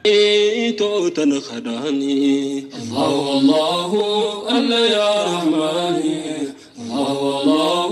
توتن خداني الله الله الله يا رحماني الله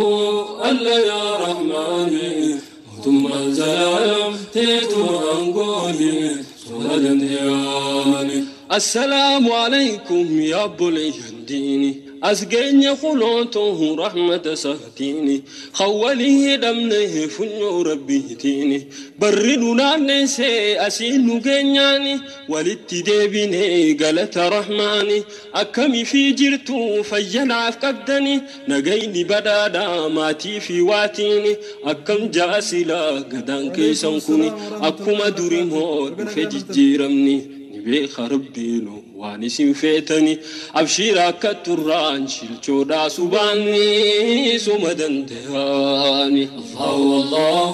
الله يا رحماني ثم الزلام تيتو أنقولي سودانياني السلام عليكم يا بلي الديني أسجني خلوته رحمة سهتيني خوليه دمنه فنو ربيتيني بردنا نسي أسين جنياني ولتدبني قالت رحماني أكمي في جرتو فينا فقدني نجيني بدادا ماتي في واتيني أكم جاسلا قدان كيسانكوني أكما دوري مود في جيرمني بيخ ربينو وانسين فيتني أبشيرا كتران شلچودا سباني سمدن تهاني الله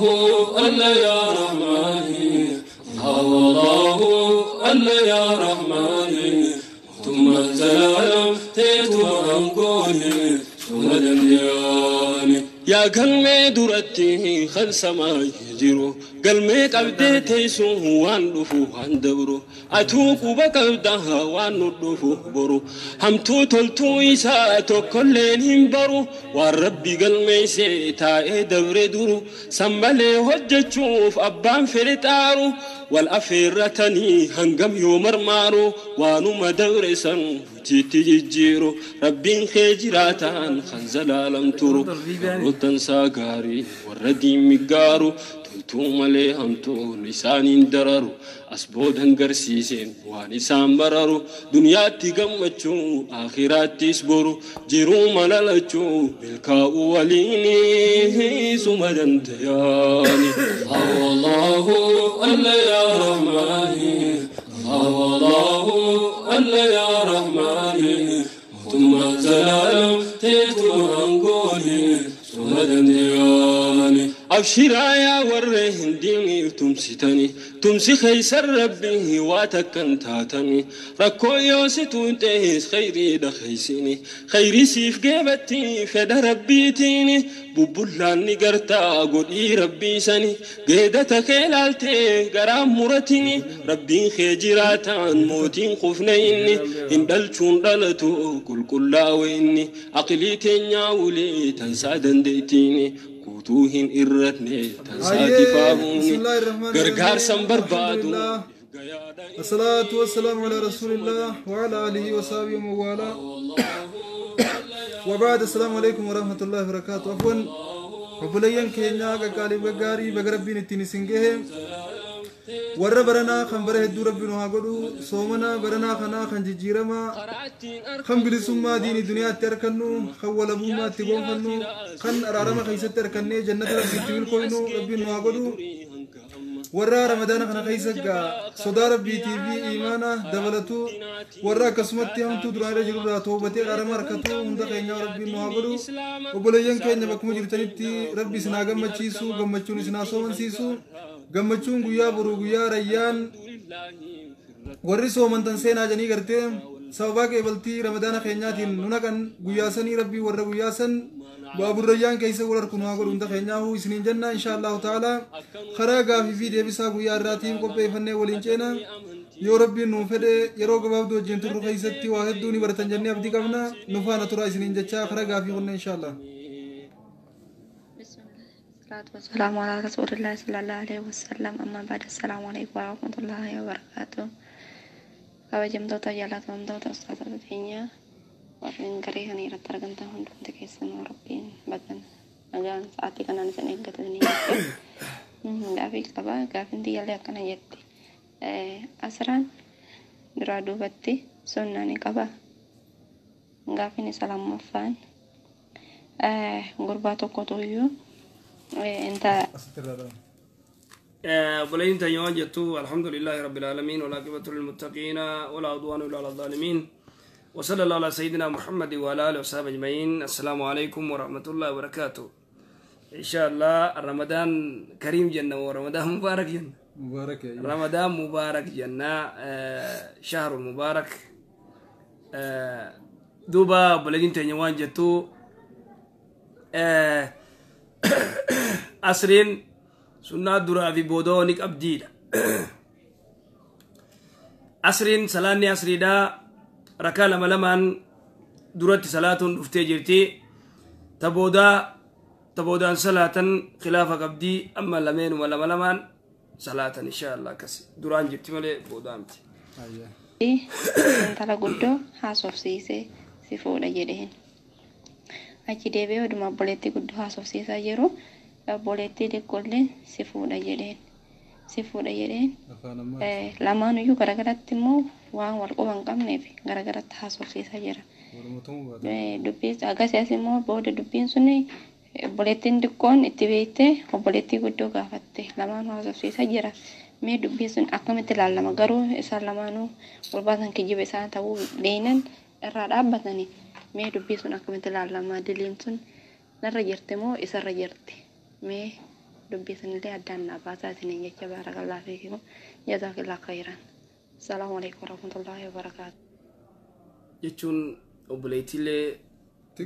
الله الله يا رحماني الله الله يا رحماني ثم الزلام تيتو أنقولي سمدن تهاني يا قلمي درتي خل سما يجرو قلمي قبدتي سو وان دفو وان دبرو أتوك بقبدها وان دفو برو هم تلتو إساتو كلين برو والربي قلمي سيتا دبر درو سمالي هجة شوف أبان فرتارو والأفيرتني هنقم يومرمارو وانو مدورسا جيتي جيرو ربين خجراتان خنزل عالم تورو روتن ساقاري والردي مقارو تلتو ملي همتو لسانين درارو أسبودن قرسيسين وانسان برارو دنياتي قمتشو آخراتي سبورو جيرو ملالتشو بالكاو وليني سمدن تياني الله الله يا رحماني الله الله يا رحماني ثم الزلام تيتو أنقولي سمدن تياني أبشرا يا ورهن ديني تمسي خيسر ربي واتكن تاتني ركو يوسي انتهيس خيري دخيسيني خيري سيف جيبتي فدا ربيتيني ببولان نقرتا قولي ربي سني قيدة خلالتي قرام مرتيني ربي خيجراتان موتين خفنيني اندلچون دلتو كل لاويني عقليتين ياولي تنسادن ديتيني كوتوهن إرتني تنساتي فاهوني غرغار سنبر بادو الصلاة والسلام على رسول الله وعلى آله وصحبه وموالاه وبعد السلام عليكم ورحمة الله وبركاته عفوا وبليان كينيا قالي بغاري بغربين التيني سنجه ورّا برنا خم بره الدور ربنا هاقولو سومنا برنا خنا خنجيرما خم بلسوما دين الدنيا تركنو خوال أبو ما تبون خنو خن أرارما خيسة تركني جنة ربي تقول كوينو ربنا هاقولو ورّا رمضان خنا خيسة صدار ربي تبي إيمانا دبلتو ورّا كسمت يوم تدرى رجل راتوبتي أرما ركتو عند خينيا ربنا هاقولو وبليان كينيا بكم جرتني ربي سناغم مچيسو غم مچوني سناسو منسيسو gammachun guyyaa boruu guyyaa rayyaan warri soomantan seenaa janii gartee sababa qeebaltii ramadaana keenyaatiin nuna kan guyyaa sanii rabbii warra guyyaa san baabur rayyaan keessa wal harkunu haa godhu hunda keenyaahu isiniin jenna inshaallahu ta'ala karaa gaafii fi deebisaa guyyaa irraatiin qopheeffannee waliin ceena yoo rabbiin nuun fedhe yeroo gabaabduu wajjin turru keessatti waa hedduu ni baratan jennee abdii qabna nu faana turaa isiniin jechaa karaa gaafii qonna inshaallah. والسلام على رسول الله صلى الله عليه وسلم أما بعد السلام عليكم ورحمة الله وبركاته كوجم دوتا جلاتهم دوتا أستاذ الدنيا ومن كريهني رترجمتهم دون كيسن وربين بدن أجان ساعتي كنا نسنيك الدنيا دافيك طبعا كافين دي اللي كنا يدي أسران درادو بتي سناني كبا كافين سلام مفان غرباتو كتويو انت بلين تنيوجتو الحمد لله رب العالمين والعاقبة للمتقين ولا عدوان إلا على الظالمين وصلى الله على سيدنا محمد وعلى آله وصحبه أجمعين. السلام عليكم ورحمة الله وبركاته. إن شاء الله رمضان كريم جنة ورمضان مبارك جنة. مبارك يا رمضان مبارك جنة شهر مبارك دوبا بلين تنيوجتو أسرين سنة درا في بودونك أبديلا asriin salaanni asriidhaa rakaa lama lamaan duratti salaatuun dhuftee jirti taboodaan salaatan khilaafa qabdii amma lameenuma lama lamaan salaatan inshaallah akkas duraan jirti malee boodaamti intala guddoo haasofsiisee si fuudha jedheen achi deebi'ee oduma obboleettii guddoo haasofsiisaa jiru obboleettii xiqqoolleen si fuudha jedheen lamaanuyyuu garagaratti immoo waan wal quban qabneef garagaratti haasofsiisaa jira dubbiin agasiis immoo booda dubbiin sun obboleettiin xiqqoon itti beektee obboleettii guddoo gaafatte lamaan haasofsiisaa jira mee dubbiin sun akkamitti ilaalama garuu isaan lamaanuu walbaasan kijiba isaan ta'uu beeynan irraa dhaabbatanii mee dubbiin sun akkamitti ilaalama diliin sun narra jirti moo isarra jirti mee dubbiin sun illee addaan baasaa isiniin jecha baarakallaa fiikimu jazaakillaa khayran salaamu alaikum warahmatullaahi wabarakaatu jechuun obboleettiillee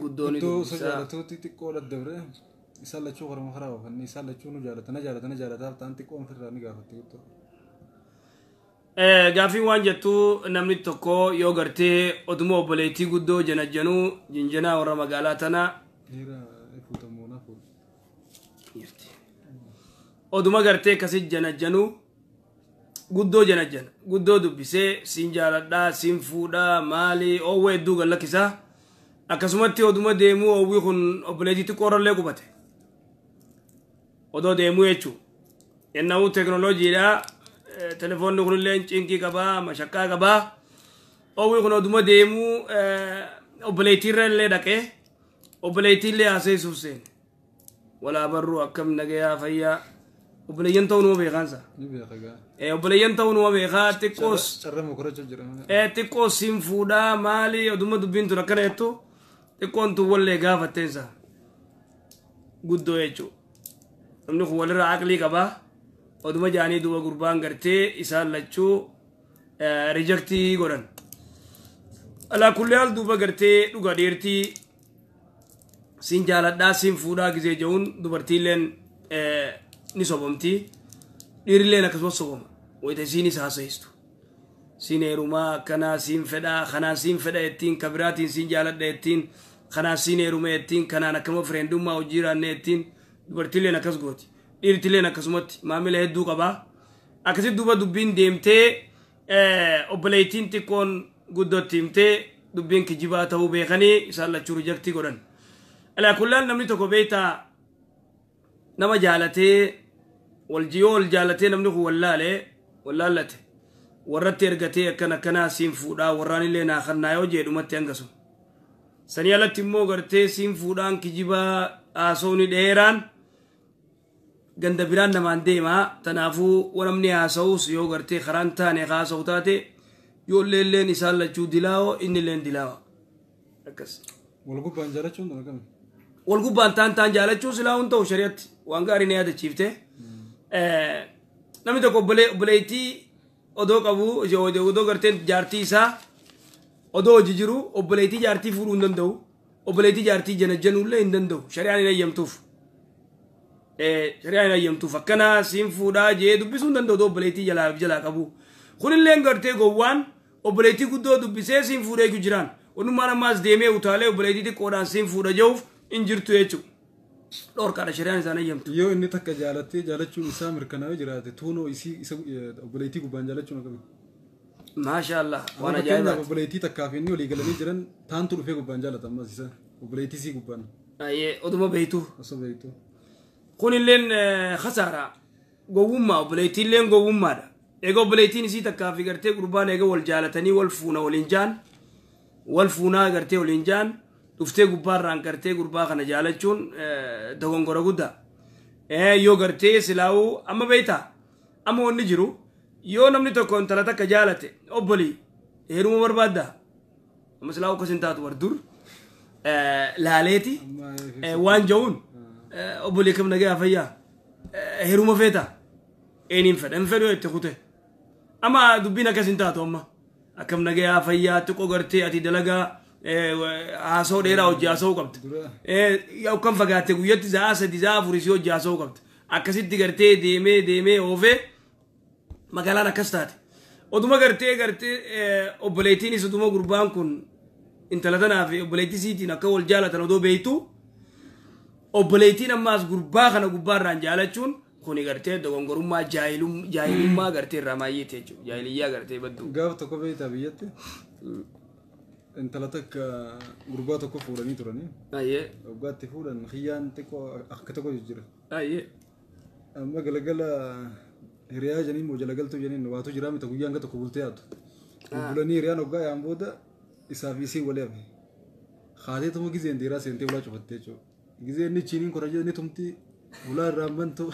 guddooni jaalatooti xiqqoo daddabre isaan lachuu qorma karaa oofan isaan lachuu nu jaalataaf ta'an xiqqoon firraa ni gaafatte guddoo gaafiin waan jettu namni tokko yoo gartee oduma obboleettii guddoo janajjanuu jinjanaa warra magaalaa tana oduma gartee akkasi janajjanuu guddoo janajjan guddoo dubbisee siin jaaladhaa siin fuudhaa maali oowwa hedduu gallakkisaa akkasumatti oduma deemuu oowwii kun obboleettii xiqqoorallee qubate odoo deemuu jechuu yennaa'uu teknooloojiidhaa telefoonni kunillee cinkii qabaa mashakkaa qabaa oowwii kun oduma deemuu obboleettiirra illee dhaqee obboleettiillee haaseessuuf seene walaa barruu akkam nagayaa fayyaa obboleeyyan ta'uu numa beekaansa obboleeyyan ta'uu numa beekaa xiqqoos siin fuudhaa maali oduma dubbiin tun akkana jettu xiqqoon tun wallee gaafatteensa guddoo jechuu namni kun walirraa aqlii qabaa oduma jaanii duba gurbaan gartee isaan lachuu rijaktii godhan alaa kulli haal duba gartee dhuga dheertii siin jaaladhaa siin fuudhaa gisee jehuun dubartiilleen ni sobomtii dhiirilleen akkasumas soboma wayita isiinis haasayistu siin heerumaa akkanaa siin fedhaa kanaan siin fedha ettiin kabiraatiin siin jaaladha ettiin kanaan siin heeruma ettiin kanaan akkama fireendummaa hojii raanne ettiin dubartiilleen akkas gooti dhiirtilleen akkasumatti maamila hedduu qabaa akkasitti duba dubbiin deemtee obboleettiin xiqqoon guddootti himtee dubbiin kijibaa ta'uu beekanii isaan lachuu rijaktii godhan alaa kullaan namni tokko beektaa nama jaalatee waljiyoo wal jaalatee namni kun wallaallate warratti ergatee akkanaa siin fuudhaa warraan illee naa kannaa yoo jedhumatti hangasu sanii alatti immoo gartee siin fuudhaan kijibaa haasawni dheeraan ganda biraan namaan deemaa tanaafuu wanamni haasawus yoo gartee karaan taane haasawu taate yoo illeen isaan lachuu dilaawoo inni illeen dilaawa akkas walgubbaan jaalachuun dhagame walgubbaan taan jaalachuu silaa hun ta'u shari'atti waan gaarii na yaadachiifte namni tokko obboleettii odoo qabu odoo garteen jaartii isaa odoo hojii jiru obboleettii jaartii fuudhuu hin danda'u obboleettii jaartii janajjanuullee hin danda'u shari'aan hin ayyamtuuf akkana siin fuudhaa jee dubbisuu hin danda'u obboleettii jalaa qabu kunillee gartee gowwaan obboleettii guddoo dubbisee siin fuudhee jiraan onummaan ammaas deemee utaalee obboleettii xiqqoodhaan siin fuudha jehuuf hin jirtu jechuudha. Dhorkaadha shari'aan isaan ayyamtu. Yoo inni takka jaalattee jaalachuun isaa mirkanaa'ee jiraate tuunoo isa obboleettii gubbaan jaalachuun akkami. Maashaallah waan ajaa'ibaati. Obboleettii takkaaf inni olii galanii jiran taantu dhufee gubbaan jaalata ammas isa obboleettii sii gubbaan. Oduma beeytu. Osoo beeytu. Kunilleen khasaaraa gowwummaa obboleettiilleen gowwummaadha. Egaa obboleettiin isii takkaaf gartee gurbaan egaa wal jaalatanii wal fuuna waliin jaan wal fuunaa gartee waliin jaan dhuftee gubbaarraan gartee gurbaa kana jaalachuun dogongora guddaa. Yoo gartee silaa'uu amma beeytaa amma wanni jiru yoo namni tokko intala takka jaalate obbolii heeruma barbaaddaa amma silaa'uu akkas hin taatu wardur laaleeti waan ja'uun obbolii kam nagaa fayyaa heeruma feetaa eeniin fedha hin fedhu itti kute amma dubbiin akkas hin taatu amma akkam nagaa fayyaa xiqqoo gartee ati dalagaa haasoo dheeraa hojii haasoo qabda yookaan fagaatte guyyatti za'a sadi za'a afurii hojii haasoo qabda akkasitti gartee deemee oofee magaalaan akkas taate oduma gartee obboleettiinis oduma gurbaan kun intala tanaa fi obboleettisiitiin akka wal jaalatan odoo beeytu obboleettiin ammaas gurbaa kana gubbaarraan jaalachuun kuni gartee dogongorummaa jaahilummaa gartee irraa maayyeete jechuudha jaahiliyyaa gartee baddu gaaf tokko beeytaa biyyatti intala takka gurbaa tokko fuudhanii turanii waggaatti fuudhan kiyyaan xiqqoo akka tokko jira amma galagala hiriyaa janiin moo jalagaltuu janiin waatu jiraa mita guyyaan ka tokko bultee yaadu bulanii hiriyaan waggaa yaan booda isaa fi isii walee hafe haateetuma gizeen dhiiraa seentee ulaa cufattee jechuudha gizeen ni chiniin korajee ni tumti ulaa irraan bantu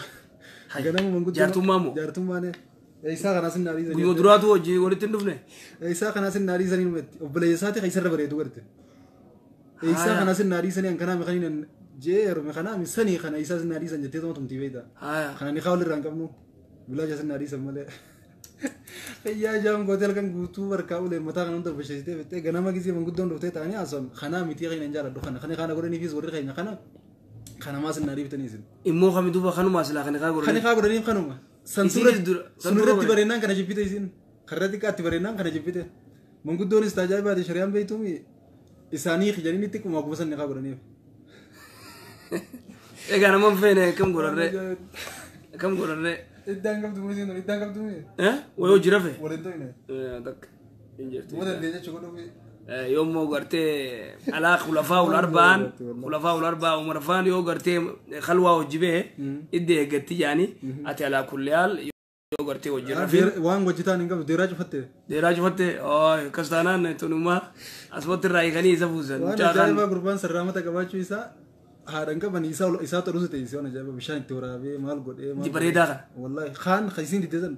ganama manguddoo jaartummaan isaa kanas hin naadii guyyaa duraatu hojii walitti hin dhufne isaa kanas hin naadii sanii numetti obboleessaati kaisarra bareedu garte isaa kanas hin naadii sanii kanaa meqaniin jeeru meqanaa misanii kana isaa sin naadii san jettee tuma tumtii beeyta kana ni kaawal irraan qabnu bilaaja sin naadii san malee fayyaa jaam gootel kan guutuu barkaa ulee mataa kan hunda bashashitee fittee ganama gisee manguddoon dhuftee ta'anii haasa'an kanaa mitii keenya hin jaaladhu kana godhaniifis warri keenya kana maas hin naadii bitanii isin immoo kami duuba kanuma silaa kan kaa godhaniif kanuma sanurratti bareenaan kana jibbite isin karratti qaatti bareenaan kana jibbite manguddoonis taajaajibaati shari'aan beeytuumi isaanii kijaniin itti quma gubasan ni kaa godhaniif egaa naman feene kam godharree iddaan qabdu muuziin iddaan qabdu wayoo jira fe walintoine takka injirti wada deecha godhu yoommoo gartee alaa khulafaa ularbaa umarfaan yoo gartee khalwaa hojjibee idde eeggatti yaani ati alaa kulliyaal yoo gartee hojjirrafi waan hojjetaan hin qabdu deeraa cufatte akkas taanaan tunummaa asumatti irraa hiikanii isa fuusan waan ajaa'ibaa gurbaan sarraamata qabaachuu isaa haadhan qaban isaa toluu ta'e waan ajaa'iba bishaan itti waraabee maal godhee di bareedaa kana wallahi kaan khaysiin didde san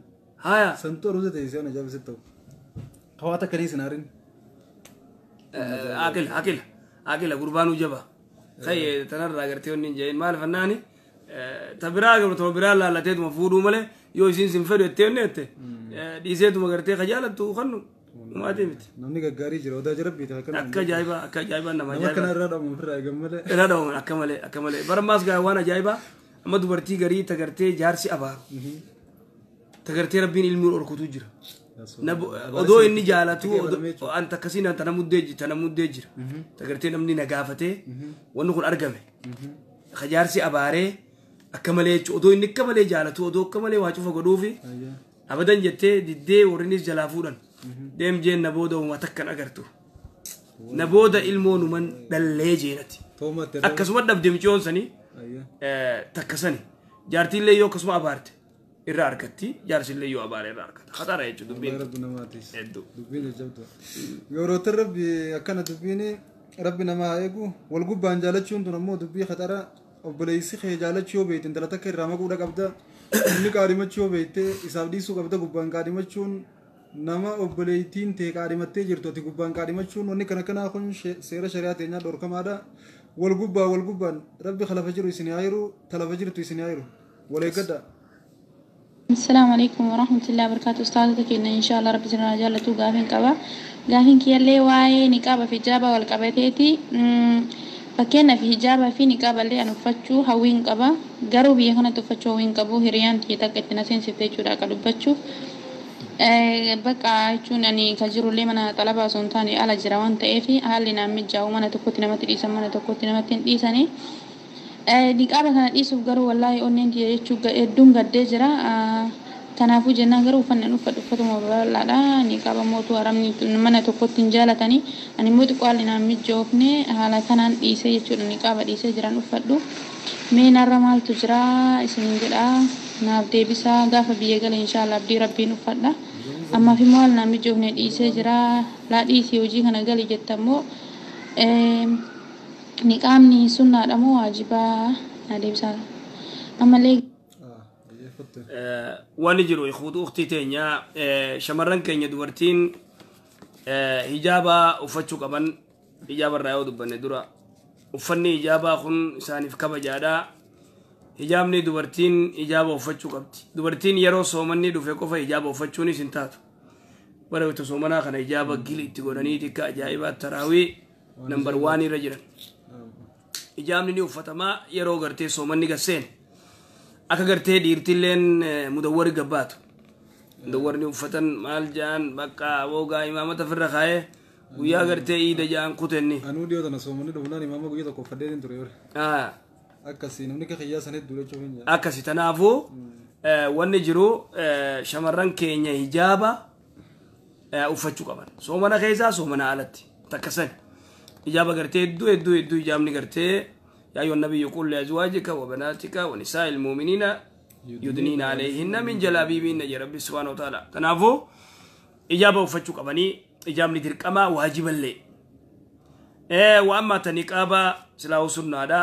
haya san toluu ta'e waan ajaa'iba sitti ta'u hawaata kanii sinaarin akila gurbaan ujaba khay tanarraa gartee wanni jeen maal fannaani tabiraa laalateetuma fuudhuu malee yoo isin sin fedhu ettee wanni ette dhiiseetuma gartee kajaalattu kannu maatee miti namni gaggaarii jira odaa jira biita akka ajaa'ibaa nama kana irraa dhamu ofirraa eegammalee irraa dhamu akka malee barammaas gaa waan ajaa'ibaa amma dubartii garii tagartee jaarsi abaaru tagartee rabbiin ilmiin orkutu jira odoo inni jaalatu anta akkasiin tana muddee jira tagartee namni nagaafatee wanni kun argame jaarsi abaaree akka malee odoo inni akka malee jaalatu odoo akka malee waa cufa godhuufi abadan jettee diddee warrinis jalaa fuudhan deem jeen na booda uumaa takkan agartu na booda ilmoonuman dhallee jeenati akkasuma dhabde micoon sanii takkasani jaartiillee yoo akkasuma abaarte irraa argatti jaarsillee yoo abaare irraa argata khatara jechuudha dubbiin hedduu yerootti rabbi akkana dubbiin rabbi namaa eegu wal gubbaan jaalachuun tun ammoo dubbii khatara obboleessi kee jaalachuu yoo beekte intala takka irraa maquudha qabda inni qaadhimachuu yoo beekte isaaf dhiisuu qabda gubbaan qaadhimachuun nama obboleettiin tee qaadhimattee jirtu ati gubbaan qaadhimachuun wanni kana kanaa kun seera shari'aa teenyaa dhorkamaadha wal gubbaan rabbi khalafa jiru isin yaayiru talafa jirtu isin yaayiru wal eeggadha. السلام عليكم ورحمة الله وبركاته أستاذتك إن شاء الله ربي جل جلاله قافين كي اللي واي نقابة في جابة والقبتيتي فكنا في جابة في نقابة اللي أنا فتشو هوين قبا قربي هنا تفتشو هوين قبو هريان تيتاك تناسين ستيجو راك لبتشو بقى يجون يعني كجرو لي منا طلبة سنتاني على جروان تأفي أهلي نامي جاو منا تكوتي نمتي إيسا منا تكوتي نمتي إيساني niqaaba kana dhiisuuf garuu wallaahi onneen jechuun hedduun gaddee jira kanaafuu jennaan garuu uffannaan uffatuma bal'aadha niqaaba mootuu haramni mana tokkotti hin jaalatanii ani immoo xiqqoo haalli naan mijoofne haala kanaan dhiisee jechuudha niqaaba dhiisee jiran uffadhu mee narra maaltu jira isiniin jedha naaf deebisaa gaafa biyya gala inshaallah abdii rabbiin uffadha ammaaf immoo haala naan mijoofne dhiisee jira laa dhiisii hojii kana gali jettammoo niqaamni sunnaadha moo waajibaa adeemsa ammallee waan jiru ikhwatu ukhtii teenya shamarran keenya dubartiin hijaaba uffachuu qaban hijaaba irraa yoo dubbanne dura uffanni hijaabaa kun isaaniif kabajaadha hijaabni dubartiin hijaaba uffachuu qabdi dubartiin yeroo soomanni dhufe qofa hijaaba uffachuunis hin taatu bara wata soomanaa kana hijaaba gili itti godhanii tikka ajaa'ibaa taraawii nambar 1 irra jiran hijaabni ni uffatamaa yeroo gartee soomanni gasseen akka gartee dhiirtilleen mudawwari gabbaatu دورني وفتن مال جان بقى وقا إمامة في الرخاية ويا قرتي إيدا جان قتني أنا ودي أنا سومني دبلان إمامة قوي تكو فدين تريور أكاسي نمني كخياس هني دولة شوفين أكاسي تنافو ونجرو شمران كينيا هجابة وفتشو كمان سومنا خيزا سومنا علتي تكسن إجابة قرتي دو إجابني قرتي يا أيها النبي يقول لأزواجك وبناتك ونساء المؤمنين يدنين عليهن من جلابيبهن يا رب سبحانه وتعالى تنافو إجابة وفتشو كماني إجابني تركما واجبا لي وأما تنقابة سلاو سنة دا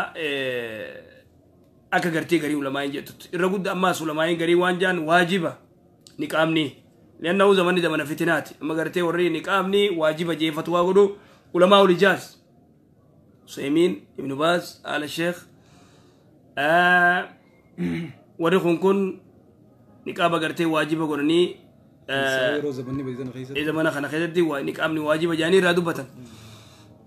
أكا قرتي قريب لما ينجتت الرقود أما سلما قريب وانجان واجبة نقامني لأنه زمن فتنات أما قرتي وري نقامني واجبة جي فتوى قدو علماء الرجال سيمين ابن باز آل الشيخ وريخون كن نقابة قرتي واجبة قرني إذا ما نخنا خيدتي ونقامني واجبة جاني رادوبة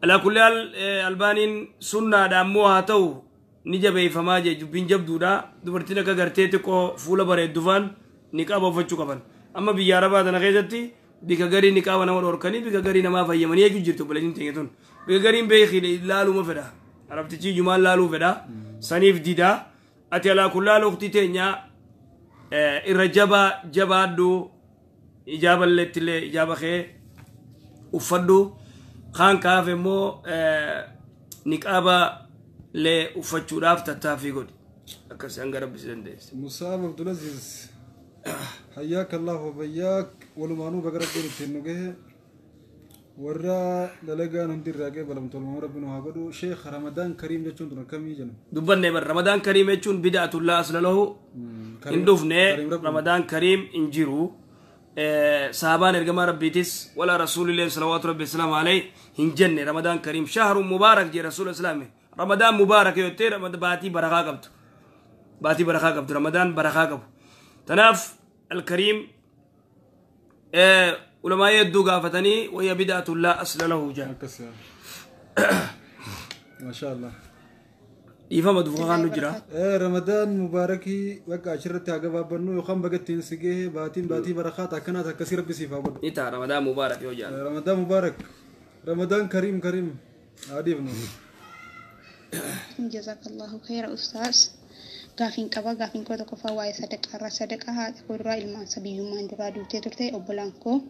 على كل البانين سنة داموها تو نجابي فما جبين جبدو دا دبرتنا كقرتي تكو فولا بريد دوفان نقابة فتشو كفن أما بياربا دنا خيدتي بيكا غاري نقابة نور أوركاني بيكا غاري نما فايماني يجو جرتو بلدين تيجتون بيكا غاري بيخي لالو مفدا عرفت تي جمال لالو فدا سنيف ديدا أتي على كل الوقت تينيا الرجبا جبادو إجابة لتلي إجابة خي وفدو خان كافي مو نقابة ل وفتشو راف تتافي قد أكسي أنقرب بسندس مصاب عبد العزيز حياك الله وبياك ولمانو بقرب دين تنوجه ورا دلقا نندير راجع بلام طول ربنا هاقدو شيخ رمضان كريم جتون تنا كم يجن دبنا نبر رمضان كريم يجون بدعة الله أصل له إندوفنا رمضان كريم إنجيرو صحابان الجماعة ربيتس ولا رسول الله صلوات ربي السلام عليه هنجن رمضان كريم شهر مبارك جي رسول الإسلام رمضان مبارك يوتير رمضان باتي بركة قبض باتي بركة قبض رمضان بركة قبض تناف الكريم علماء يدو قافتني وهي بدعة الله أصل له جان ما شاء الله يفهم دفعان نجرا رمضان مباركي وقع عشرة عقبة بنو يخم بقتين سجيه باتي بركات أكنات كثير بسيفا بود إتا رمضان مبارك يا جان رمضان مبارك رمضان كريم عادي بنو جزاك الله خير أستاذ غافين كودا كفا واي صدقة هذا قرا إلما سبيل ما ندرا دوتي ترتي أبلانكو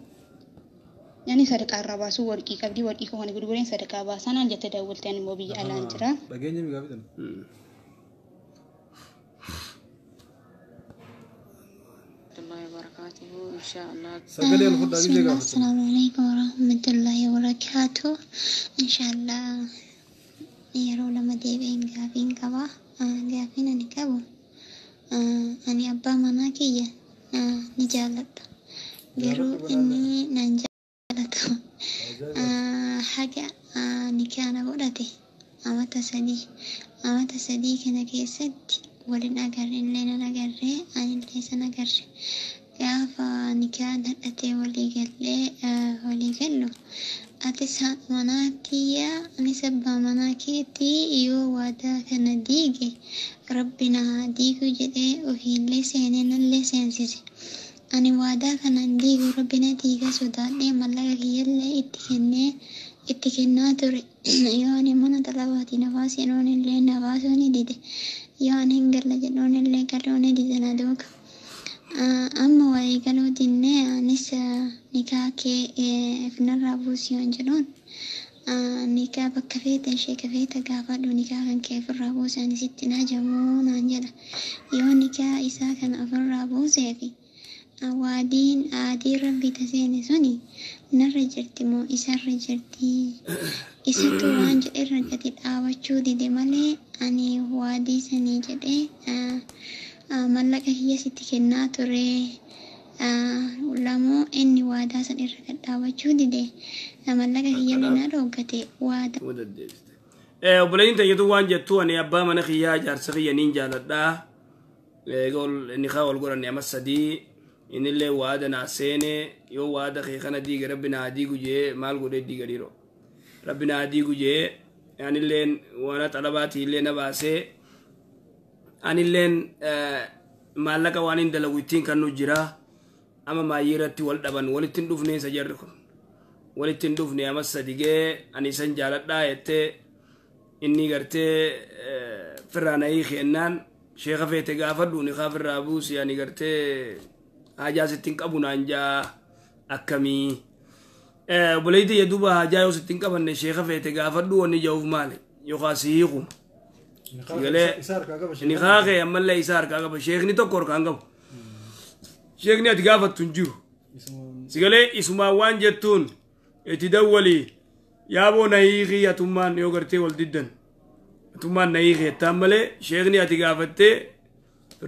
يعني صدقة رباسو ورقي كبدي ورقي كهاني قدورين صدقة باسانا جت داولتين موبي على انجرا بجيني مقابلنا الله وبركاته إن شاء الله. بسم الله السلام عليكم ورحمة الله وبركاته إن شاء الله يرو لما ديبين غافين كوا غافين نكابو أني أبا مناكية نجالت غيرو إني ننجالت حاجة نكانا قولتي أما تسدي كنا كيسد ولن أقرن لنا نقرن أن ليس نقرن كافا نكان أتي ولي قلو أتسها مناكية نسبة مناكيتي يو وادا كنا ديجي ربنا ديجو جدي وهي لسانين اللسانسيسي أني وادا كنا ديجو ربنا ديجا سوداني ملاك يلا اتكنا تري يعني من طلباتي نفاسي نون اللي نفاسوني ديدي يعني هنقل جنون اللي قالوني ديدنا دوك أما وعي قالوا ديني نسا نكاكي فينا الرابوسيون جنون نكا بكفيت شي كفيت قافلو نكا كان كيف الرابوس يعني ستنا جمون عنجلا يو نكا إسا كان أفر الرابوس يفي وادين آدي ربي تسيني سوني نرجرتي مو إسا رجرتي إسا توان جئ رجتي الآوچو دي مالي أني وادي سني جدي ملك هي ستكنا تري ولامو إني وادا سن إرقد آوچو دي ملك هي لنا روغتي وادا وبلين تجدو وان جتو أني أبا من خيا جارسخي نينجا لدا يقول إني خاول قرن يا مسدي إن اللي وادا ناسيني يو وادا خيخنا دي ربنا عديقو جي مال قد دي قديرو ربنا عديقو جي يعني اللي وانا طلباتي اللي نباسي أنا اللي مالك وانين دلويتين كانوا جرا أما ما يرتي والدبن ولتن دفني سجركم ولتن دفني أما السدقة أني سنجالت دايت إني قرت فراني خينان شيخ فيت قافر وني خافر رابوس يعني قرت حاجة ستين أبونا أنجا أكمي بليدي يدوبها حاجة ستين أبونا شيخ فيت قافر وني جوف مالي يقاسيكم ni khage amalla isar kaga ba sheikh ni to kor kanga sheikh ni atgafa tunjiru sigale isma wanjetun etidawali yabo nayigi yatuman yogarte wal diddan tuman nayigi tamale sheikh ni atgafatte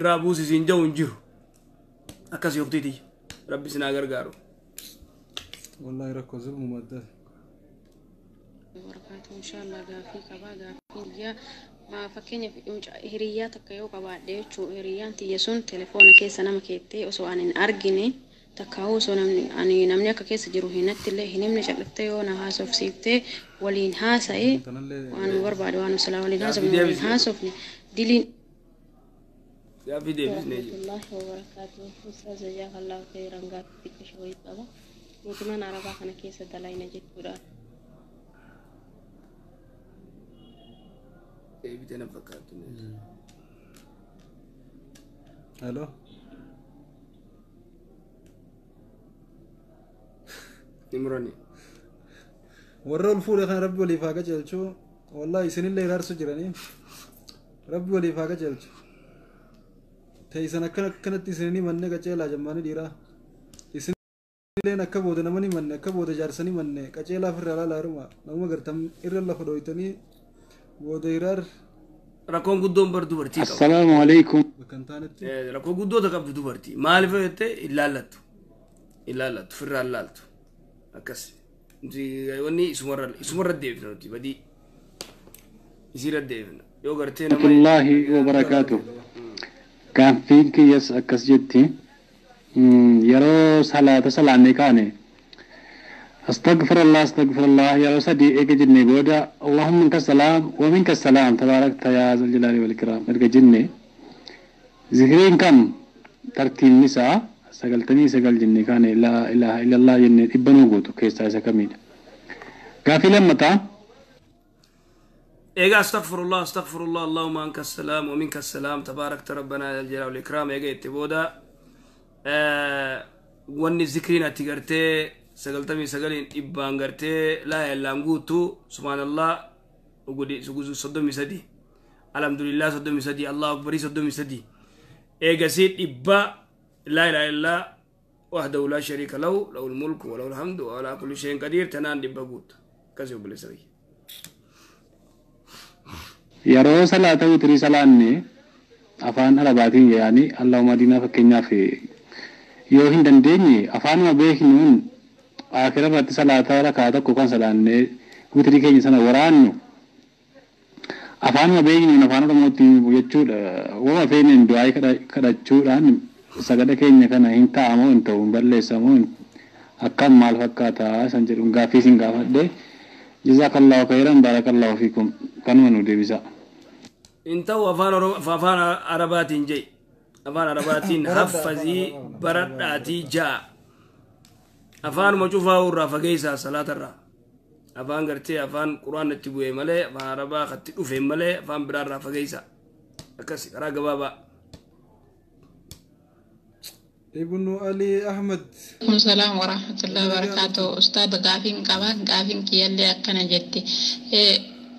rabu sinja unjiru akas yoktidi rabbi sina gargaro wallahi rakko zulmu madda barakatuh inshallah gafi kaba gafi ya ما فكني هريات كيو قبعد شو هريان تيسون تلفون كيس أنا مكيتي أو سواء أرجني تكاو سونا أني نمني كيس جروهنا تله هني شغلتي وأنا هاسوف سيبتي ولين هاساي وأنا وربع وأنا سلام ولين هاسوف ولين هاسوفني دلين يا فيديو بسنجي الله وبركاته أستاذ جزاك الله خيرا قاعد فيك شوي بابا وكمان عربا أنا كيس دلاينا جت برا بيتنا فكرت الو نمرني ورا الفول كان ربي ولي فاقا جلشو والله سن اللي يرسو جراني ربي ولي فاقا جلشو تيسنا كانت سنني من كجلا جماني ديرا سن اللي نكبود نمني من كبود جارسني من كجلا فرلا لا رما نوما غرتم إرلا فدويتني وديرار ركون قدوم بردو برتي السلام عليكم ركون قدو تقبل دو برتي ما لفته إلا لات فرال لات أكس نتي وني اسمر الديفن نتي بدي يصير الديفن يو قرتين الله وبركاته كان فيك يس أكس جتي يرو صلاة نكاني استغفر الله يا سدي اجدني بودا اللهم منك السلام ومنك السلام تبارك يا ذا الجلال والاكرام ارجع جني ذكرين كم ترتيب نساء سجلتني سجل جني كان لا اله الا الله جني ابنو غوتو كيسا سكميد كافي لما تا ايغا استغفر الله اللهم انك السلام ومنك السلام تبارك ربنا يا الجلال والاكرام ايغا تبودا وني ذكرين اتغرتي سجلتني سجلين إبان غرتي لا يلامغوتو سبحان الله وقولي سجوزو صدومي سدي الحمد لله صدومي سدي الله أكبر صدومي سدي إيجاسيد إبا لا إله إلا وحده لا شريك له له الملك وله الحمد وعلى كل شيء قدير تنان إبا قوت كسي وبلسري يرو صلاة وتري صلاة أفان أربعين يعني اللهم دينا فكنا في يوهن دندني أفان ما بيهنون آخر رات صلاة ركعة كوكان صلاة وتري كي سنة ورانو أفان ما بيجي نفان رموتي ويجود وما فين دعاء كذا جودان سجدة كي نكنا هنتا أمون توم بلله سامون أكمل مال فكاتا سنجرون غافي سنغافة ده جزاك الله خيرا بارك الله فيكم كانوا نودي بيسا انتو أفان عرباتين جي أفان عرباتين حفظي برداتي جاء أفان مجوفا ورا فجيسا صلاة الرا أفان قرتي أفان قرآن نتبوي ملء أفان عربا خطيتو في ملء أفان برا فجيسا أكسي راجع بابا ابن علي أحمد السلام ورحمة الله وبركاته أستاذ قافين كيالي أكنا جتي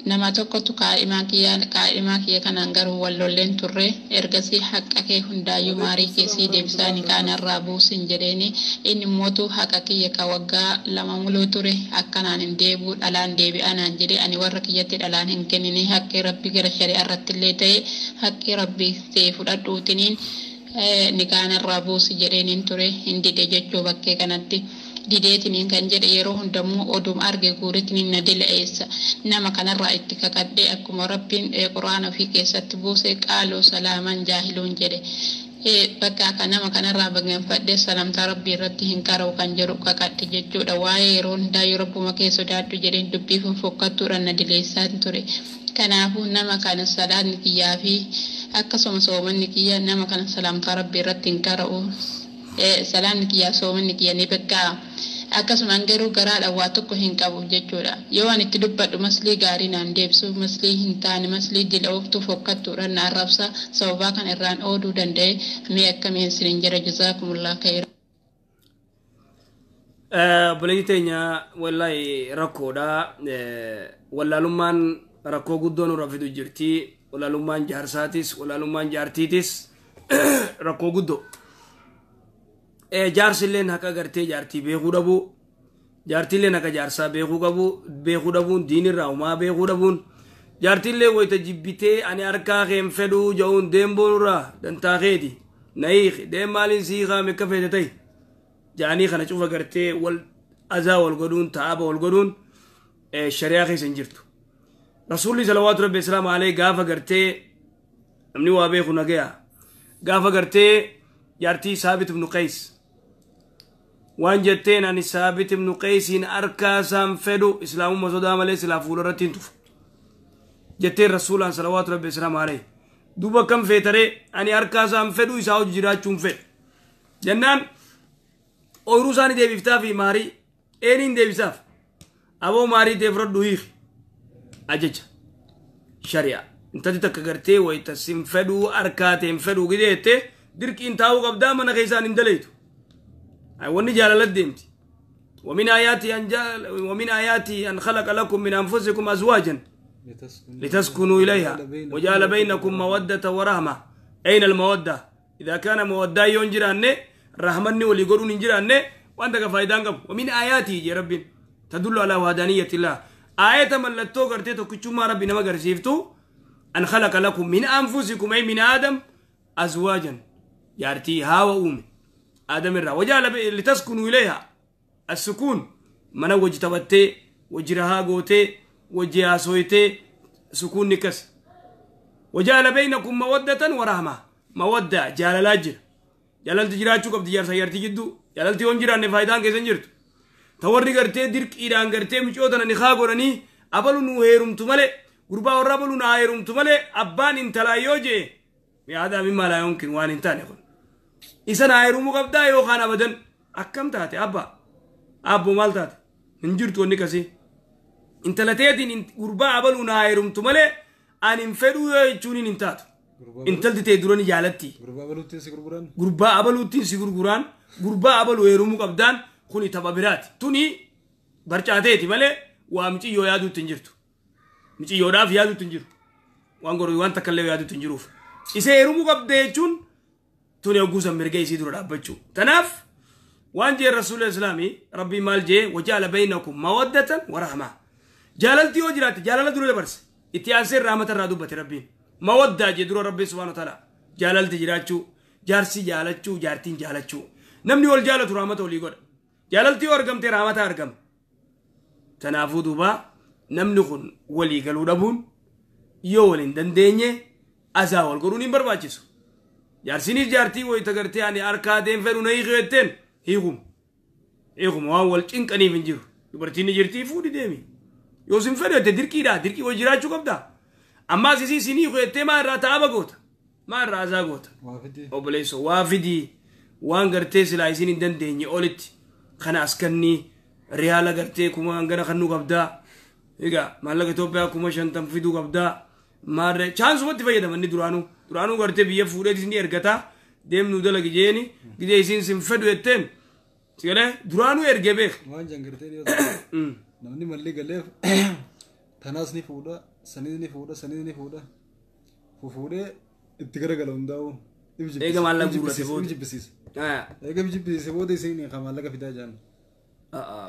nama tokkotu kaa'imaa kiyya kanaan garuu wallolleen turre ergasii haqa kee hundaayyuu maarii keessii deebisaanii kaanarraa buusin jedheeni inni mootu haqa kiyya ka waggaa 2 muluu ture akkanaan hin deebi'u dhalaan deebi'anaan jedhe ani warra kiyyatti dhalaan hin kennine haqqi rabbi gara shari'aa irratti illee ta'e haqqi rabbi ta'e fudhadhuutiniin ni kaanarraa buusi jedheeniin ture hin dide jechuu bakkee kanatti. Dideetiniin kan jedhe yeroo hundamuu odum arge guuritiniin na dila'eessa nama kanarraa itti kakadhee akkuma rabbiin quraana ofii keessatti buuse qaaluu salaaman jaahiluun jedhe bakka akka nama kanarraa baganfadhee salamtaa rabbii irratti hin qara'u kan jedhu kakadhe jechuudha waa'ee yeroo hundaa yoo rabbuma kee sodaadhu jedheen dubbii fokkattuudhaan na dileessaan ture kanaafuu nama kana salaanni kiyyaa fi akkasuma soomanni kiyya nama kana salamtaa rabbii irratti hin qara'u salaamni kiyyaa soomanni kiyya ni beekaa akkasumaan garuu garaadha waa tokko hin qabu jechuudha yoo waan itti dubbadhu maslii gaarii naan deebisu maslii hin taane maslii dila ooftu fokkattuudhaan na arrabsa sababaa kan irraan ooduu danda'e mee akkamiin sinin jira jazaakumullah khayra buleeyteenya wallahi rakkoodha wallaalummaan rakkoo guddoo nurra fidu jirti wallaalummaan jaarsaatis wallaalummaan jaartiitis rakkoo guddoo jaarsilleen haqa gartee jaartii beekuu dhabu jaartilleen haqa jaarsaa beekuu dhabuun diinirraa umaa beekuu dhabuun jaartillee wayita jibbitee ani harkaa keen fedhuu ja'uun deemboonurraa dantaakeeti nayiiki deem maaliin sii kaame akka feete ta'i jaanii kana cufa gartee wal azaa wal godhuun taa'aba wal godhuun shari'aa keessa hin jirtu rasuulli salawaatu rabbi islaam alayhi gaafa gartee namni waa beeku nagaya gaafa gartee jaartii saabit ibnu qays waan jetteen ani saabit ibnu qaysiin arkaasaan fedhu islaamumma sodaa malee silaa fuula irratti hin tufu jetteen rasuulaan salawaatu rabbi islaam alayhi duuba kam feetaree ani arkaasaan fedhu isaa hojii jiraachuun fedhu jennaan ooyiruu isaanii deebiftaa fi maarii eeniin deebisaaf aboo maarii deefradhu hiiki ajaja shari'a intati takka gartee wayita sin fedhuu arkaateen fedhuu gideette dirqiin taa'uu qabdaa mana keessaan hin daleetu wanni jaalalat deemti ومن آياته أن خلق لكم من أنفسكم أزواجا لتسكنوا إليها وجعل بينكم مودة ورحمة أين المودة إذا كان مودة ينجر أنه رحمني وليقولون ينجر أنه وأنت كفايدان قبل ومن آياته يا رب تدل على وحدانية الله آية من لتو قرتيتو كتشما ربي نما قرسيفتو أن خلق لكم من أنفسكم أي من آدم أزواجا يارتي هاو أومي آدم الرا وجعل لتسكنوا إليها السكون من وجه تبتي وجرها قوتي وجه سويتي سكون نكس وجعل بينكم مودة ورحمة مودة جعل لاجر جعل تجراتشو قبل تجار سيارتي جدو جعل تيون جران فايدان كيسن جرتو توري قرتي درك إيران قرتي مجودنا نخاقورني أبلو نوهيرم تمالي قربا ورابلو ناهيرم تمالي أبان انتلا يوجي هذا مما لا يمكن وان انتاني خل إسان هايرم قبدا يوخان أبدا أكم تاتي أبو مال تاتي ننجرتو نكسي انتلا تيتين قربا أبلو ناهيرم تمالي أن انفدو يجوني ننتاتو انتل تيدروني جالتي قربا أبلو تنسي قرقران قربا أبلو هيرم قبدان خوني تبابرات توني برچاتيتي مالي وامچي يو يادو تنجرتو مچي يو داف يادو تنجرو وانغورو وان تكلو يادو تنجروف إسا هيرمو قبديچون توني وقوسا مرقاي سيدرو رابچو تناف وان جي الرسول الإسلامي ربي مال جي وجعل بينكم مودة ورحمة جاللتي وجراتي جالل درو لبرس اتياسير رحمة الرادوبة ربي مودة جي درو ربي سبحانه وتعالى جاللتي جراتشو جارسي جالتشو جارتين جالتشو نمني والجالة رحمة ولي قد جاللتي ورقمتي رحمة أرقم تنافو دوبا نمني خن ولي قلو ربون يولين دنديني أزاول قرونين برباچسو جارسينيس جارتي ويتغرتي يعني أركادين فرو نيخو يتين هيغم وان چنقني فنجرو يبرتيني جرتي فودي ديمي يوسم فرو تدركي دا دركي وجراچو قبدا أما سيسي سينيخو يتين ما راتا أبا ما رازا قوتا وبليسو وافدي وان غرتي سلايسين دنديني أولت خنا أسكني ريالا غرتي كما انغنا خنو قبدا إيغا مالك توبيا كما شنتم فيدو قبدا مار چانس وقت فايدا مني درانو غرتي بيا فوري ديني ارغتا ديم نودلا گيجيني گيدي سين سين فدو يتن سيغلا درانو ارگبه وان جنگرتي ديو نمني ملي گلف تناس ني فودا سنيد ني فودا فوفوده اتغرا گلونداو إيغا مالك بورتي فود بسيس إيغا بسيس بودي سيني خمالك فدا جان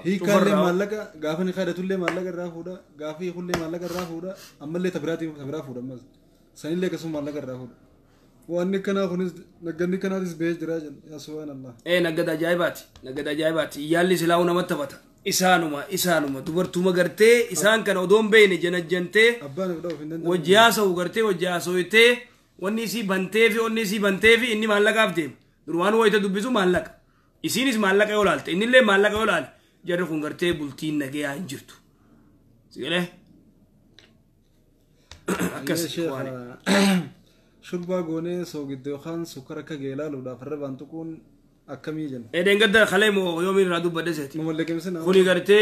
هي كان مالك غافني خيرت له مالك الرافودا غافي كله مالك الرافودا امله تبراتي تبرافودا مز سنين لك اسم مالك الرافودا واني كنا خنز نغني كنا ديس بيج دراجن يا سبحان الله نغد عجائبات يالي سلاو نمتبتا إسانوما دبرتوما غرتي إسان كان ودوم بين جنجنتي وجياسو غرتي وجياسويتي ونيسي بنتي في إني مالك أفديم دروان ويتا دبسو مالك إسينيس مالك يولالت إني اللي مالك يولال جرى خنغرتي بلتين نجيا انجرتو سيقوله أكس شربا غوني سوغيدو خان سكرك جيلا لودا فربان تكون أكمل جن إذا قدر خليمو يوم يرادو بدساتي نملك مثلا خلي قرتي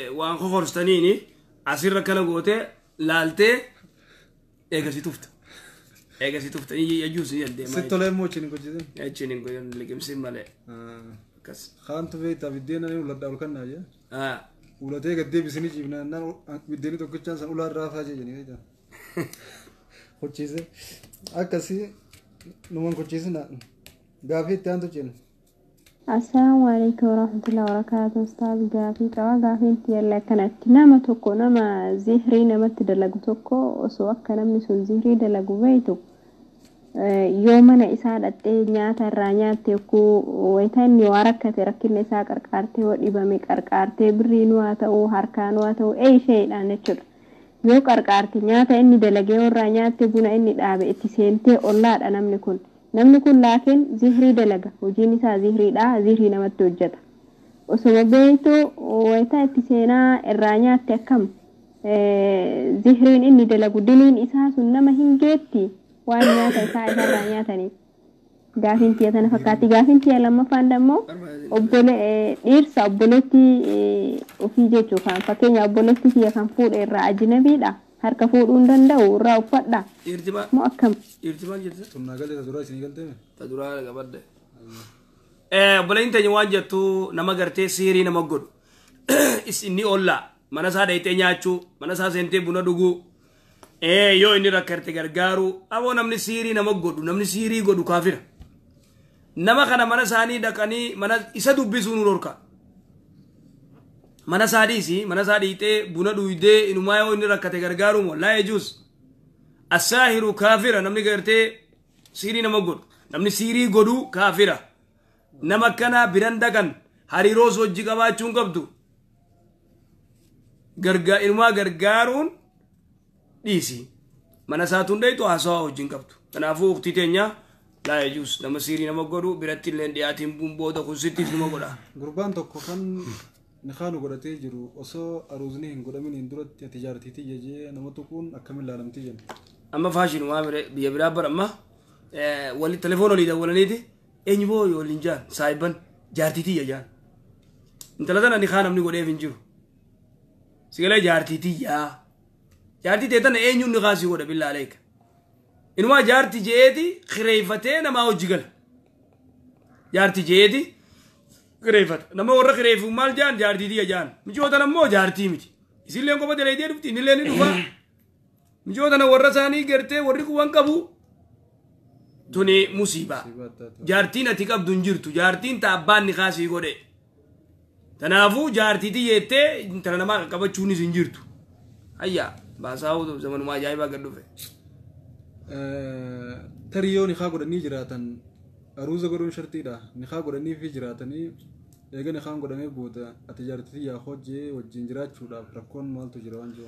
وان خورستانيني عصير كلا قوتي لالتي إيجاسي توفت إيجاسي توفت يجوز يدي ما ست ولا موتشين كوجدين يجيني كوي لكن مسيم ماله كاس خان تبي تبدينا نيو لدا ولكنا يا ولا تيجي قدي بسني جبنا نان بديني تو كتشان سان ولا رافا جيني هيدا كوتشيزه أكاسي نمان كوتشيزه نا غافي تانتو جين السلام عليكم ورحمة الله وبركاته أستاذ غافي كوا غافي تيلا كانت نما توكو نما زهري نما تدلقو توكو وسوك نمني سن زهري دلقو بيتو يومنا إسادة نياتا رانياتي كو ويتاني واركة ركين إسا كاركارتي ودبامي كاركارتي برينواتا و هاركانواتا و أي شيء لا نتشر يو كاركارتي نياتا إني دلقيو رانياتي بنا إني دابي اتسينتي أولاد أنامني كن namni kun laakiin zihrii dalaga hojiin isaa zihriidha zihrii namatti hojjeta osoo beeytu wayita itti seenaa irraa nyaatti akkam zihriin inni dalagu diliin isaa sun nama hin geetti waan nyaata isaa irraa nyaatanii gaafiin tiya tana fakkaatti gaafiin tiya lammaffaan dammoo dhiirsa obboleetti ofii jechuu kan fakkeenya obboleetti tiya kan fuudhe irraa ajnabiidha harka fuudhuun danda'u irraa uffadha moo akkam irtimaan jirti tunna galee taduraa isinii galteeme taduraa qabadde obboleen teenya waan jettu nama gartee siirii nama godhu inni olla mana isaa dhayitee nyaachuu mana isaa seentee buna dhuguu yoo inni rakkarte gargaaru aboo namni siirii nama godhu namni siirii godhu kaafira nama kana mana isaanii dhaqanii mana isa dubbisuu nu dhorka mana saadisi mana saadite buna duide inuma yo inni rakkate gargaaru mo la yajuz asahiru kafira namni garte siri nama god namni siri godu kafira nama kana biranda kan hariro sojji qabaachun qabdu inuma gargaarun disi mana saatun dayto hasawa hojin qabdu kanafu ukhti teenya la yajuz nama siri nama godu biratti len diatin bumboda kusitti nama goda gurbaan tokko kan نخانو قرأتي جرو أصو أروزني هن قرأ من إندرت تجارتي تيجي نما تكون أكمل العالم تيجي أما فاشين وامر بيبرا بر أما ولي تلفون ولي ده ولا نيدي إني بو يولينجان سايبن جارتي تيجي جان أنت لا تنا نخانم نقول إيه فينجو سيقول جارتي تيجي جارتي تيتنا إيه نيو نخاسي قرأ بالله عليك إنما جارتي جيدي خريفتين ما هو جيل جارتي جيدي خريفت نما ورا خريف مال جان جارتي دي جان مجودا نمو جارتي متي يسيل يوم بدل يدي دفتي نلني دفا مجودا ورا ثاني غرتي وريكو وان كبو توني مصيبه جارتي نتيك بدون جرتو جارتي تابان نخاسي غودي تنافو جارتي دي يته ترنما كبچوني زنجرتو هيا باساو زمن ما جايبا غدوفه تريو نخاغو دني جراتن أروزا قرون شرطي دا نخا قراني في جراتني يجا نخا قراني بودا أتجارتي يا خوجي والجنجرات شو دا ركون مال تجروان جو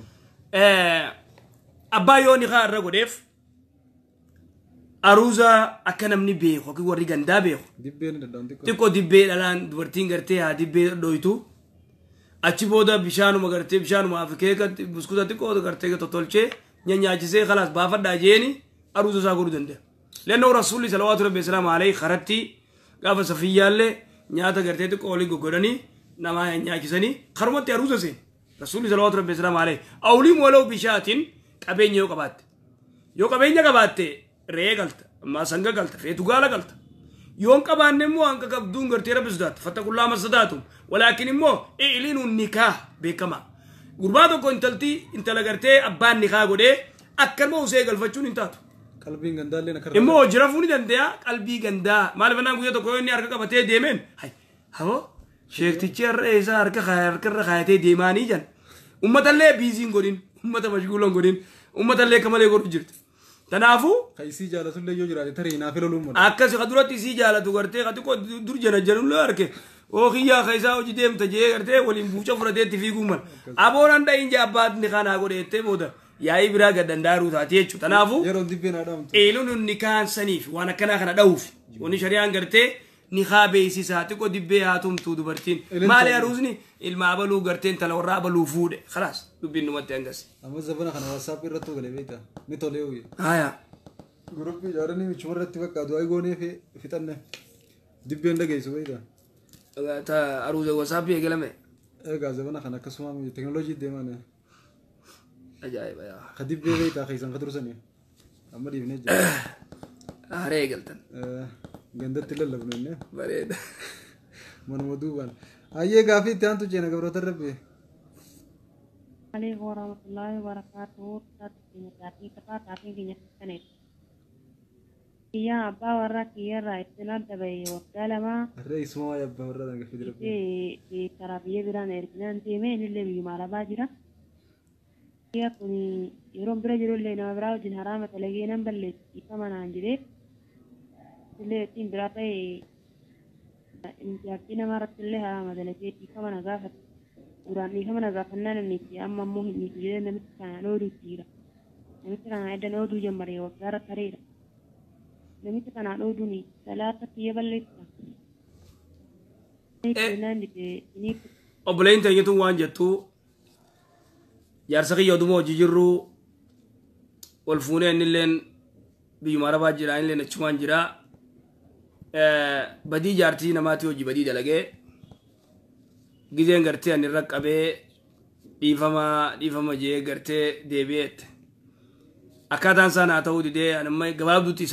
أبايو نخا الرقوديف أروزا أكنم نبيه خوكي وريغان دابيه دبين دان تيكو دبي الان دورتين غرتي ها دبي دويتو أتشي بودا بشانو مغرتي بشانو مافكيكا بسكوتا تيكو غرتي تطولشي نيانياجيسي خلاص بافد داجيني أروزا ساقورو دنده لأنه رسول الله صلى الله عليه وسلم عليه خرتي قاف صفية اللي نياتا قرتي قولي قراني نما نياكساني خرمت يروزا سين رسول الله صلى الله عليه وسلم عليه أولي ولو بشاتين قبين يو قبات يو قبين يو قبات ريه قلت ما سنگا قلت فيتو قالا قلت يوم قبان نمو أنك قبدون قرتي رب زدات فتقوا الله مصداتهم ولكن مو إعلنوا النكاح بكما قرباتو كو انتلا قرتي أبان نكاح قده أكر مو سيقل فتشون انتاتو قلبي غندا لنا كرر إمو جرافوني دنديا قلبي غندا مال فنان قويا تو كويني أركا كبتة ديمين هاي هو شيخ تيجر إيسا أركا خير كرر خياتي ديماني جن أمة الله بيزين قرين أمة مشغولون قرين أمة الله كمال يقول جرت تنافو خيسي جالة سلة يجرا تري نافلو لوم أكاسي خدورة تيسي جالة تقرتي خدوكو دور جنا جنون لا أركي أو خيا خيسا أو جديم تجيه قرتي ولين بوشة فرتي تفي قومن أبورا ندا إنجا بعد نخانا قريت بودا يا إبراج دندارو ثاتيه شو تنافو إيلون النكان سنيف وأنا كنا خنا دوف ونشريان قرتي نخابي سيساتي كو دبياتهم تودو برتين ما لي أروزني المعبلو قرتين تلو رابلو فود خلاص دبين نمت ينقص أما زبنا خنا واتساب يرتو قلي بيتا نتوليوي هايا جروبي جارني مشورة تبقى دواي غوني في تنة dibbeen dhageessu wayita ta aruuza wasaappii eegalame egaa zabana kana akkasuma teknooloojii deeman ajaa'iba yaa ka dibbee wayita keessan ka tursanii amma dhiifnee jira haree eegaltan gandatti lallabnu inni bareeda manuma duubaan hayyee gaafii itti aantu jeena gabroota rabbi عليكم ورحمة الله وبركاته. تاتي كنيا كنيت. يا أبا وراك يا رايت نادبي وكلامة. الرئيس ما يبى ورا ده في درب. ترابيه بران إركنان تيمين اللي بيجمع باجرة. يا كوني يروم برجلو اللي نابراو جن حرامة تلاقيه نمبلت كمان عندي. اللي تيم براتي. إنتي مرات اللي حرامة تلاقيه كمان عقافة. وراني كمان عقافنا نمشي أما مو نمشي نمشي كان نودو تيرا. نمشي كان عيدا نودو جمري وكارا كريرا. نمشي كان نودوني ثلاثة يبلت. obboleen teenyatu waan jettu jaarsa kiyya oduma hojii jirru wal fuunee innilleen biyyuma arabaa jira innilleen achumaan jira badii jaartii namaati hojii badii dalagee gizeen gartee ani irra qabee dhiifama jee gartee deebi'eette akkaataan isaan haa ta'uu didee anamma gabaabduutti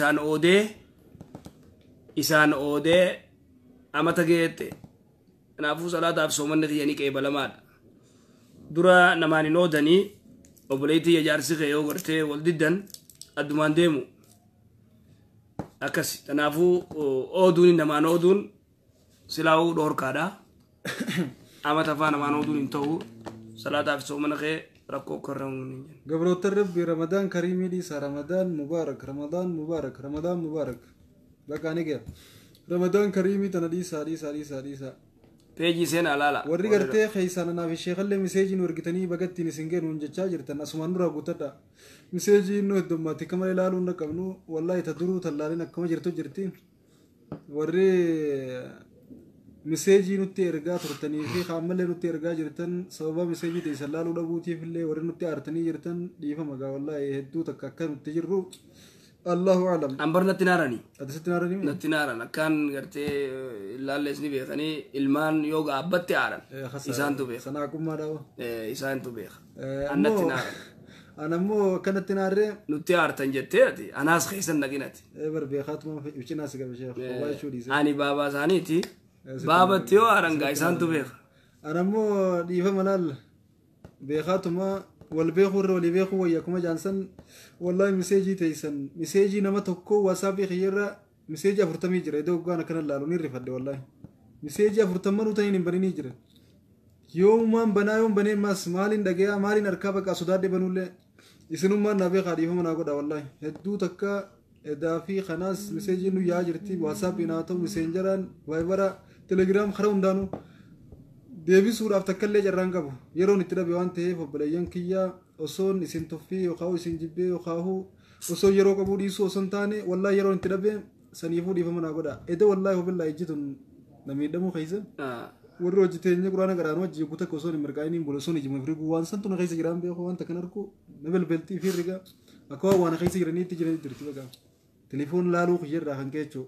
isaan oodee amata geette kanaafuu salaataaf soomanna tiyyanii qeebalamaadha dura namaan hin oodanii obboleettii jaarsi kee yoo gartee wal diddan addumaan deemu akkas kanaafuu ooduun namaan ooduun silaa'uu dhoorkaadha amata faa namaan ooduun hin ta'u salaataaf soomanna kee rakkoo korra gabroota rabbi ramadaan kariimii dhiisa ramadaan mubaarak ramadaan mubaarak bakkaan egaa ramadaan kariimii tana dhiisa peejii seen alaala warri gartee keeysan anaaf sheekallee miseejiin wargitanii bagattiin isin geenuun jechaa jirtan asumaan duraa guutadha miseejiin nu heddummaatti kama ilaaluu hin qabnu wallaahi ta duruu tallaalin akkama jirtu jirti warri miseejii nutti ergaa turtanii fi qaammallee nutti ergaa jirtan sababa miseejii teessan laaluu dhabuutiif illee warri nutti aartanii jirtan dhiifama gaa wallaahi hedduu takka akka nutti jirru الله أعلم. أمبر نتنارني. نتنارني. نتنارن كان قرتي لالله اسمي بيخني إلمان يوغا أبتي عارن. إنسان تبيخ. سناكم ما داو. إنسان تبيخ. أنا نتنارن. أنا مو كانت تناري. نتيار تنجتياتي. أنا أسخيسن نجيناتي. بر بيخات ما في وش ناس قبل شيء. والله شو دي. أنا بابا زانيتي. بابا تيو عارن إنسان تبيخ. أنا مو ديفا ملال بيخات ما والبيخور والبيخو وياكم جانسن والله مسيجي تيسن مسيجي نما توكو واسابي خيرا مسيجي افرتمي جري دو غانا كان لالو نير فد والله مسيجي افرتمنو تاين بريني جري يوم ما بنا يوم بني ماس مالين دغيا مالين اركابك اسوداد بنوله يسنم ما نبي خاديفه منا غدا والله هدو تكا دافي خناس مسيجي نو يا جرتي واسابي ناتو مسنجران وايبرا تليجرام خرون دانو deebii suudhaaf takkallee jarraan qabu yeroon itti dhabe waan ta'eef obboleeyyan kiyya osoon isin tuffii yookaan isin jibbee yookaan osoo yeroo qabuu dhiisuu osoo hin taane wallaahi yeroon itti dhabe saniifuu dhiifama naa godha ede wallaahi hubillaa ejjituun namiidhamuu keeysan warri hojjeteenya quraana garaan hojii guuta osoo hin mirqaa'iniin bula osoo ijima firigu waan santu na keessa jiraan beeku waan takkan argu na belbeltii fi riga akka waan keessa jiraniitti jiranii jirti bagaa telefoon laaluu kiyyarraa kan keechoo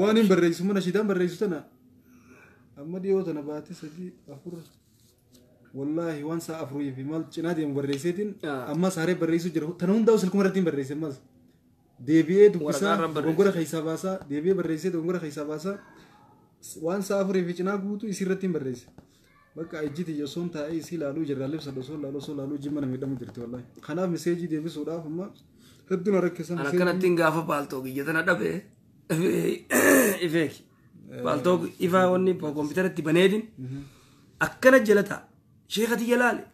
waan hin barreessu mana shidaan barreessu tana أما ديو تنباتي سدي أفر والله وان سأفروي في مال جنادي مبرئيسين أما سهرة برئيسو جرو تنون داوس لكم رتين برئيسين ماز ديبيه دوكسا وعمره خيسا باسا ديبيه برئيسين وعمره خيسا باسا وان سأفروي في جناد بوتو يصير رتين برئيس بقى أجيتي يسون تاعي يصير لالو جرالب سدوسون لالو جمنا ميدام جرتي والله خنا مسيجي ديبي سودا فما هدونا ركسان أنا كنا تينغافا بالتوغي جتنا دبي إفيك بالتوغ إفا وني كمبيوتر تبنيدين أكنا جلتا شيخ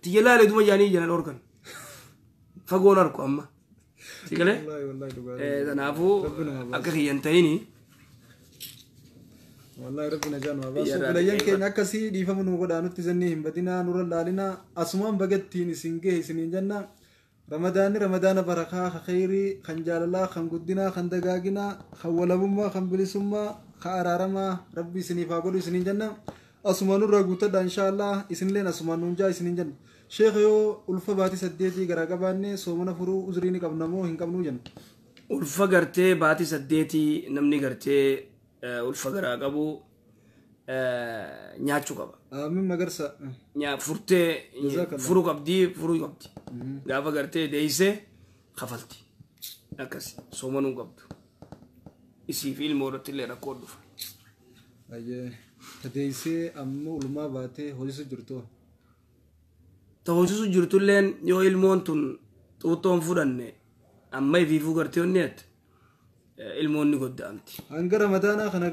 تجلال دوما جاني جنا لوركن فقونا ركو أما تقولي والله نافو أكخي ينتهيني والله ربنا جانوا بس بلاين كنا كسي ديفا منو قد أنو تزنيهم بدينا نور اللالنا أسمان بقت تيني سنجه سنين جنة رمضان بركة خيري خنجال الله خنقدنا خندقاقنا خولبما خنبلسما خارارما ربي سني فاقولي سنين جنة أسمانو رغوتا إن شاء الله إسن لين أسمانو جاي سنين جنة شيخ يو ألفا باتي سديتي غراقباني سومنا فرو أزريني قبنمو هنقبنو جنة ألفا غرتي باتي سديتي نمني غرتي والفقر قبو نياتشو قبا من مقرسة نيا فرتي فروق أبدي فروق أبدي قافا قرتي ديسة خفلتي أكسي سومنو قبدو إسي في المورة اللي ركودو أيه تديسة أمو لما باتي هوليس جرتو تهوسو جرتو لين يو المونتون توتون فرنة أما يفيفو قرتي ونيت الموني قدامتي أنقر رمضانا خنا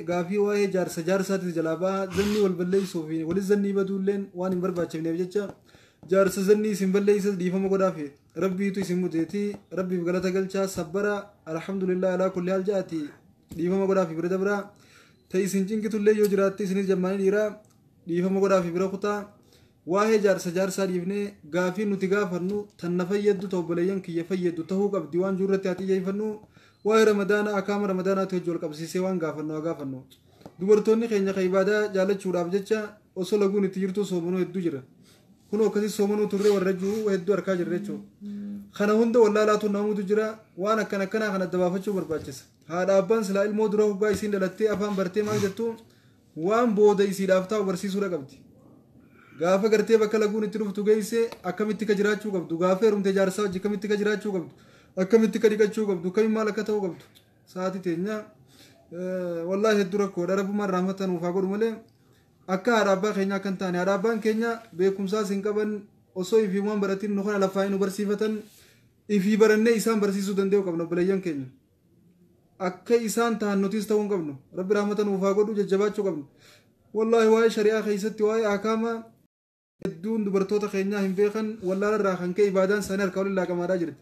غافي واي جارسات الجلابة زني والبلي صوفي ولزني بدولين وان بربا تشمني بجتشا جارس زني سنبلي ديفا مقدافي ربي تو اسمو ديتي ربي بغلطة قلشا صبرا الحمد لله على كل حال جاتي ديفا مقدافي بردا برا تاي سنجين كتولي يوجراتي سنين جماني ديرا ديفا مقدافي برا خطا واي جارسا ديفني غافي نتغافرنو تنفيدو توبليان كي يفيدو تهوك ابديوان جورتي اتي جايفنو واي رمضان أكام رمضان تهجول قبسي سوان غافنو دبرتوني خينيا خيبادا جالت شوراب جچا وصلغون تيرتو سومنو هدو جرا كنو كسي سومنو توري ورجو وهدو اركا جرچو خنا هند ولا لا تو نامو جرا وانا كنا خنا دبافچو برباچس هادا ابان سلا علمو درو غاي سين دلتي افان برتي ما جتو وان بودي سي دافتا برسي سورا قبتي غافا غرتي بكلغون تيرفتو غيسه اكمتي كجراچو قبدو غافا رمته جارسا جكمتي كجراچو قبدو أكملت كريكاتشو قبضو كم مالك تاو قبضو ساعتي تيجنا والله الدرك كود رب ما رحمة وفاقور مله أكا عربا خينا كنتاني عربان كينيا بيكم ساس إنكابن أصوي في مان براتين نخنا لفاين وبرسيفتن إفي برنة إنسان برسيسو دنديو قبنا بليان كينيا أكا إنسان تان نوتيس تاون قبنا رب رحمة وفاقور ججباتشو قبنا والله واي شريعة خيست واي أكاما الدون دبرتوتا خينا هم بيخن والله الراخن كي بعدان سنر كول الله كما راجرت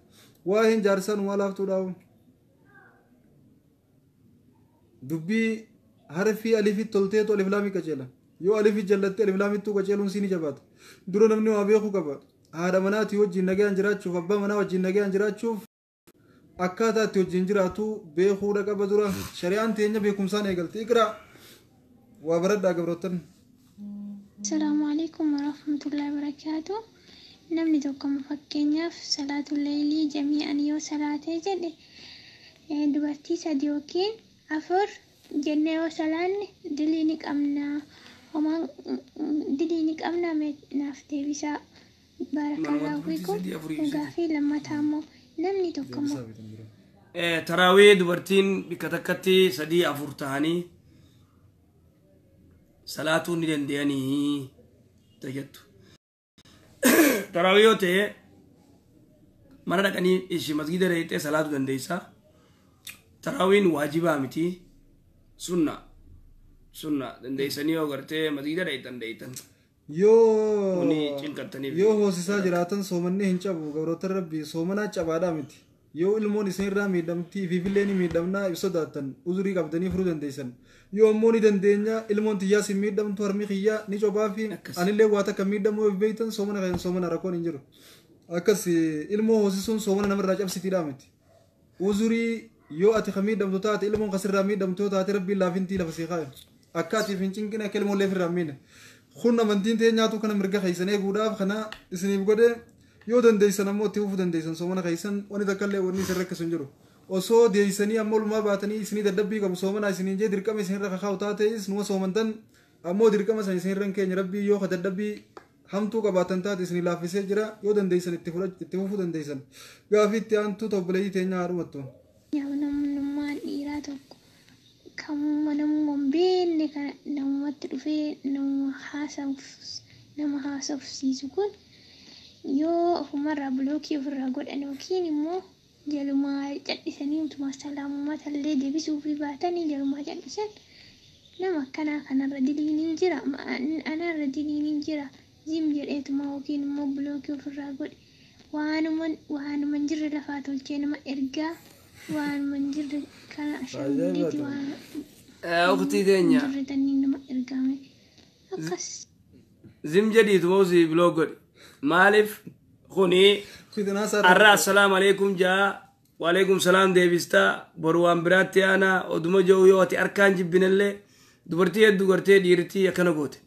واهن جارسان ومالافتو داو دبي حرفي ألفي تلتي تو الإفلامي كجيلا يو ألفي جلتي الإفلامي تو كجيلون سيني جبات درو نمني وابيخو كبا هذا مناتي وجه نجي أنجرات شوف أبا منا وجه نجي أنجرات شوف أكاتا توجه أنجراتو بيخو ركا بدورا شريعان تينيا بيكم سانة قلت إقرأ وابرد داقبروتن. السلام عليكم ورحمة الله وبركاته. namni tokko fakkeenyaaf salaatul leelii jami'an yoo salaatee jedhe dubartii sadi yookiin afur jennee yoo salaanne dilii ni qabna naaf deebisaa barakallahu fiikum gaafii lammataa immoo namni tokko immoo taraawee dubartiin bikka takkatti sadii afur ta'anii salaatuu ni danda'anii tajattu تراويوته مرة كني إيش مسجد رأيته صلاة دنديسا تراوين واجبة متي سنة دنديسا نيو غرته مسجد رأيته دنديتن yoo hoosisaa jiraatan soomannee hin cabu gabroota rabbii soomanaa cabaadhaa miti yoo ilmoon isin irraa miidhamtii fiifillee ni miidhamnaa ibsa daatan uzurii qabdanii furuu dandeessan yoo ammoo ni dandeenya ilmoon tiyyaa sin miidhamtu harmi kiyyaa ni cobaa fi anillee waa takka miidhamoo if beeytan soomana rakkoon hin jiru akkas ilmoo hoosisuun soomana namarraa cabsitiidhaa miti uzurii yoo ati ka miidhamtu taate ilmoon kasirraa miidhamtu yoo taate rabbiin laafintii lafa sii kaayo akka atiif hin cinqine akka ilmoon leefirraa miine kun amantiin ta'e nyaatu kana mirga keessan eeguudhaaf kana isiniif godhe yoo dandeessan ammoo itti fufuu dandeessan soomana keessan wani takkallee wanni isin rakkisu hin jiru osoo deeysanii ammoo lumaa baatanii isinii dadhabbii qabu soomana isiniin jee dirqama isinirra kakaa'u taateis numa soomantan ammoo dirqama san isinirra hin keenya rabbii yoo ka dadhabbii hamtuu qabaatan taate isinii laaffisee jira yoo dandeessan itti fufuu dandeessan gaafii itti aantu tobboleeyyii teenya haadhumattu. Namummaan dhiiraa tokko kamuma namummaan beekne kana namumatti dhufee nama haasofsiisu kun yoo ofumarraa bilookii ofirraa godhan yookiin immoo jalumaa callisanii utuma salaamummaa illee deebisuufii baatanii jalumaa callisan nama akkanaa kanarra diliin hin jira anarra diliin hin jira zim jedheetuma yookiin immoo bilookii ofirraa godhe waanuman jirre lafaa tolchee nama ergaa waanuman jirre kana ashaandiiti waan ukhtii teenya jirre tanii nama ergaame akkas zim jedhiitu mawsi bilook godhe maaliif kuni arra assalaamu alaikum jaa waalaikum salaam deebistaa boru waan biraatti aanaa oduma jiru yoo ati arkaan jibbinallee dubartii hedduu gartee dhiirtii akkana goote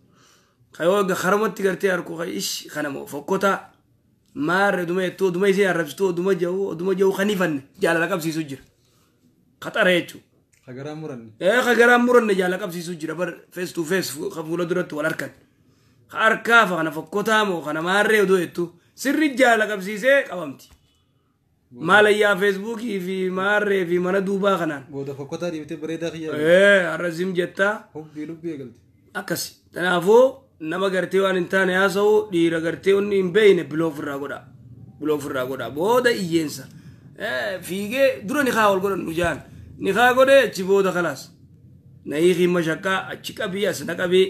kayoo harmatti gartee harku ish kanamoo fokkotaa maarre oduma isee arrabsituu oduma jiru kanifanne jaalala qabsiisu jira khaxara jechuu خجران مرن جالا قبسي سجرا بر فيس تو فيس خفولا درت والاركن خاركا فانا فكوتا مو خانا ماري ودو يتو سر جالا قبسي سي قوامتي ما ليا فيسبوك في ماري في منا دوبا خنان بودا فكوتا دي بريدا خيا الرزيم جتا حبي لبي قلت akasi tanafo nama gartee waan intaane haasa'u dhiira gartee onni hin beeyne biloof irraa godha booda iyyensa fiigee dura nikaa wal godhan nujaan nikaa godhe achi booda kalaas na hiikiin mashakkaa achi qabii as na qabee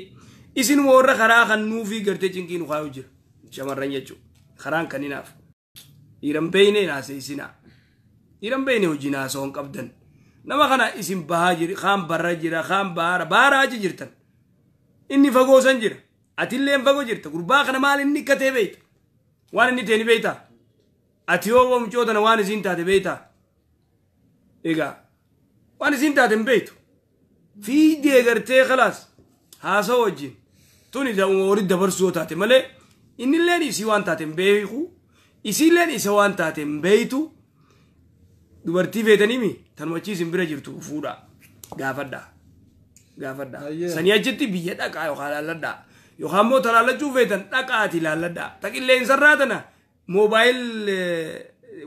isinuma warra karaa kan nuufii gartee cinqii nu kaayuu jira shamarran jechuu karaan kaninaaf dhiiran beeyne naasee isinaa dhiiran beeyne hojii naasoo hin qabdan nama kana isin bahaa jira kaan barra jira kaan baara achi jirtan inni fagoo san jira atillee fagoo jirta gurbaa kana maal inni katee beeyta waan inni teeni beeyta ati yoo wamcootana waan isin taate beeyta egaa waan isin taate hin beeytu fiidee gartee khalaas haasoo wajjin tuni horii dabarsuu taate malee innilleen isii waan taate hin beeku isiilleen isa waan taate hin beeytu dubartii feetanimi tanumachiis hin bira jirtu fuudha gaafadhaa sani achitti biyya dhaqaa yookaan laalladhaa yookaan immoo talaallachuu feetan dhaqaati laalladhaa taqilleen sarraatana moobaayil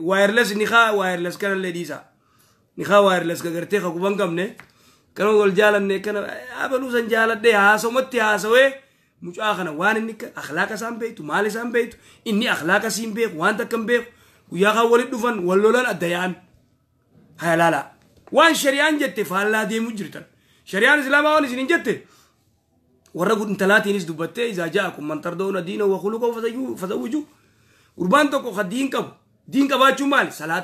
waayirles nikaa waayirles kanallee dhiisaa nikaa waayirles gagartee kakuban qabne kana wal jaalanne kana abaluu san jaaladhee haasomatti haasawee mucaa kana waan inni akhlaaqa isaan beektu maal isaan beektu inni akhlaaqa siin beeku waan takka hin beeku guyyaa kan walitti dhufan wal lolan adda yaa'an hayalaala waan shari'aan jette faallaa deemuu jirtan شريان الإسلام أول سنين جت ورا قلت ثلاثين دبته إذا جاءكم من ترضون دينه وخلقه فزوجوا قربان تكو خدين كب دين كباچو مال صلاة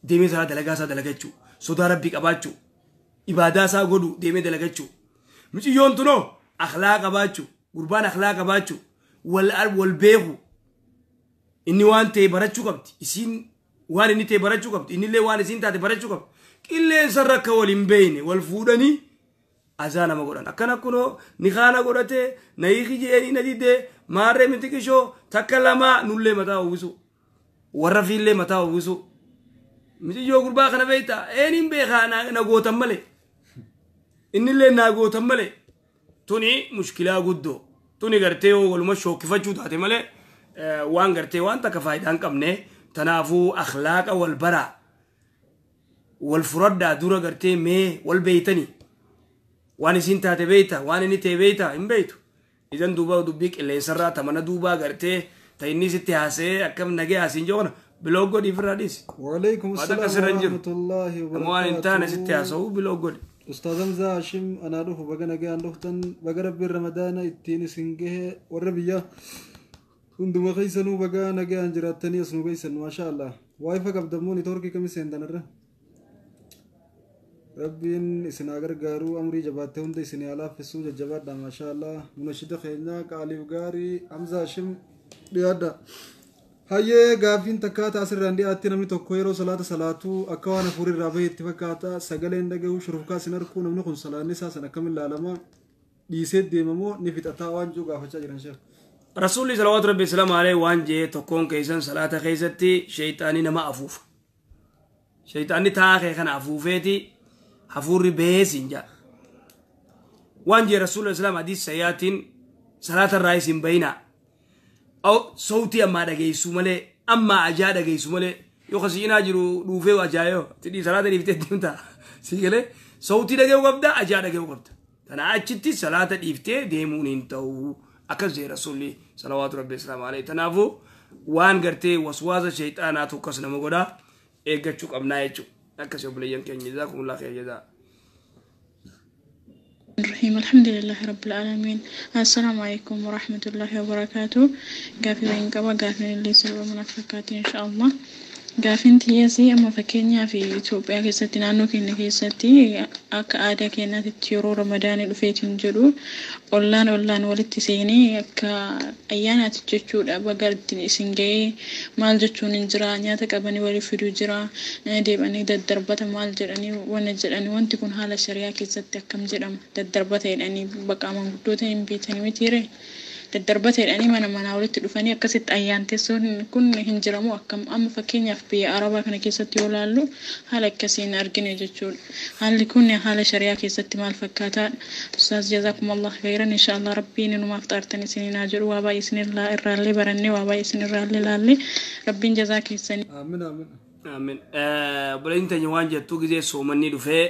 ديمي صلاة دلقا دلقاچو صدا ربك أباچو إبادة سا قدو ديمي دلقاچو مش يون تنو أخلاق أباچو قربان أخلاق أباچو والبيغو إني وان تي برچو كبت إسين وان إني تي برچو كبت إني لي وان إسين تاتي برچو كبت illee sarrakka waliin beeyne wal fuudhanii azaana ma godhan akkana kuno nikaana godhate na hiiki jeeni na didde maarree miti qishoo takka lamaa nullee mataa uwwisu warra fiillee mataa uwwisu mitiyyoo gurbaa kana beeyta eeniin beekaa na gootan malee innillee naa gootan malee tuni mushkilaa guddoo tuni gartee waluma shookkifachuu taate malee waan gartee waan takka faayidaan qabne tanaafuu akhlaaqa wal baraa والفرد دورا قرتي مي والبيتني واني سنتا تبيتا واني نتي بيتا إن بيتو إذن دوبا دوبيك اللي سرّا تمنا دوبا قرتي تايني ستي هاسي أكم نجي هاسين جوانا بلوغو دي فراديس وعليكم السلام ورحمة الله وبركاته موان انتانا ستي هاسو بلوغو دي أستاذ حمزة هاشم أنا روح بقى نجي عن روحتن بقى ربي رمضان التيني سنجه والربيع عندما قيسنو بقى نجي عن جراتني اسمه قيسن ما شاء الله وايفا قبضموني توركي كم سندن الره ربين إسنا غرغارو أمري جباته هند إسنا على فسوج جبات دا ما شاء الله منشد خيرنا قالي وغاري حمزة هاشم بيادا هاي غافين تكات أسر راندي آتي نمي توكويرو صلاة أكوانا فوري رابي اتفاقاتا سغلين دغو شرفكا سنركو نمنو خن صلاة نسا سنكمل لالما ديسيت ديممو نفت أتاوان جو غافة جران شيخ رسول الله صلوات ربي السلام عليه وانجي تكون كيسان صلاة خيزتي شيطاني نما أفوف شيطاني تاخي خان أفوفيتي حفوري بيسين جا وانجي رسول الله السلام حديث سياتين صلاة الرئيس بينا أو صوتي أما دقيسو ملي أما أجا دقيسو ملي يو خسينا جرو روفي وأجايو تدي صلاة ريفتة ديمتا سيكالي صوتي دقيو قبدا أجا دقيو قبدا تنا أجتي صلاة ريفتة ديمون انتو أكز رسول الله صلوات ربي السلام عليه تنافو وان قرتي وسواز الشيطانات وكسنا مقودا إيقا تشوك أبنا يتشوك أكس يوبليان كان جزاكم الله خير جزاء الرحيم الحمد لله رب العالمين السلام عليكم ورحمة الله وبركاته قافي وين قبا قافي اللي سلوى منافقات إن شاء الله قافين تياسي أما فكينيا في إثيوبيا كيستي نانو كينا كيستي أكا آدا كينا تتيرو رمضان الفيتين جلو أولان ولتسيني أكا أيانا تججو أبا قردين إسنجي مال جتشو ننجرا نياتك أباني ولي فدو جرا ديب أني دادربات مال جراني ونجر أني وانتكون حالة شريا كيستي أكام جرام دادربات أني بقى من قدوتين بيتاني متيري daddarbateedhanii mana manaa walitti dhufanii akkasitti ayyaanteessuun kun hin jiramu akkam amma fakkeenyaaf biyya arabaa kana keessatti yoo laallu haala akkasiin argine jechuudha. Haalli kun haala shari'aa keessatti maal fakkaata? Ustaaz jazakumullah khairan inshallah rabbiin numaaf xaartan isiniin haa jedhu waa baay'ee isinirraa irraallee barannee waa baay'ee isinirraallee laallee rabbiin jazaa keessanii. Amiin amiin. Amiin. Buleen tanya waan jettuu gisee soomanni dhufee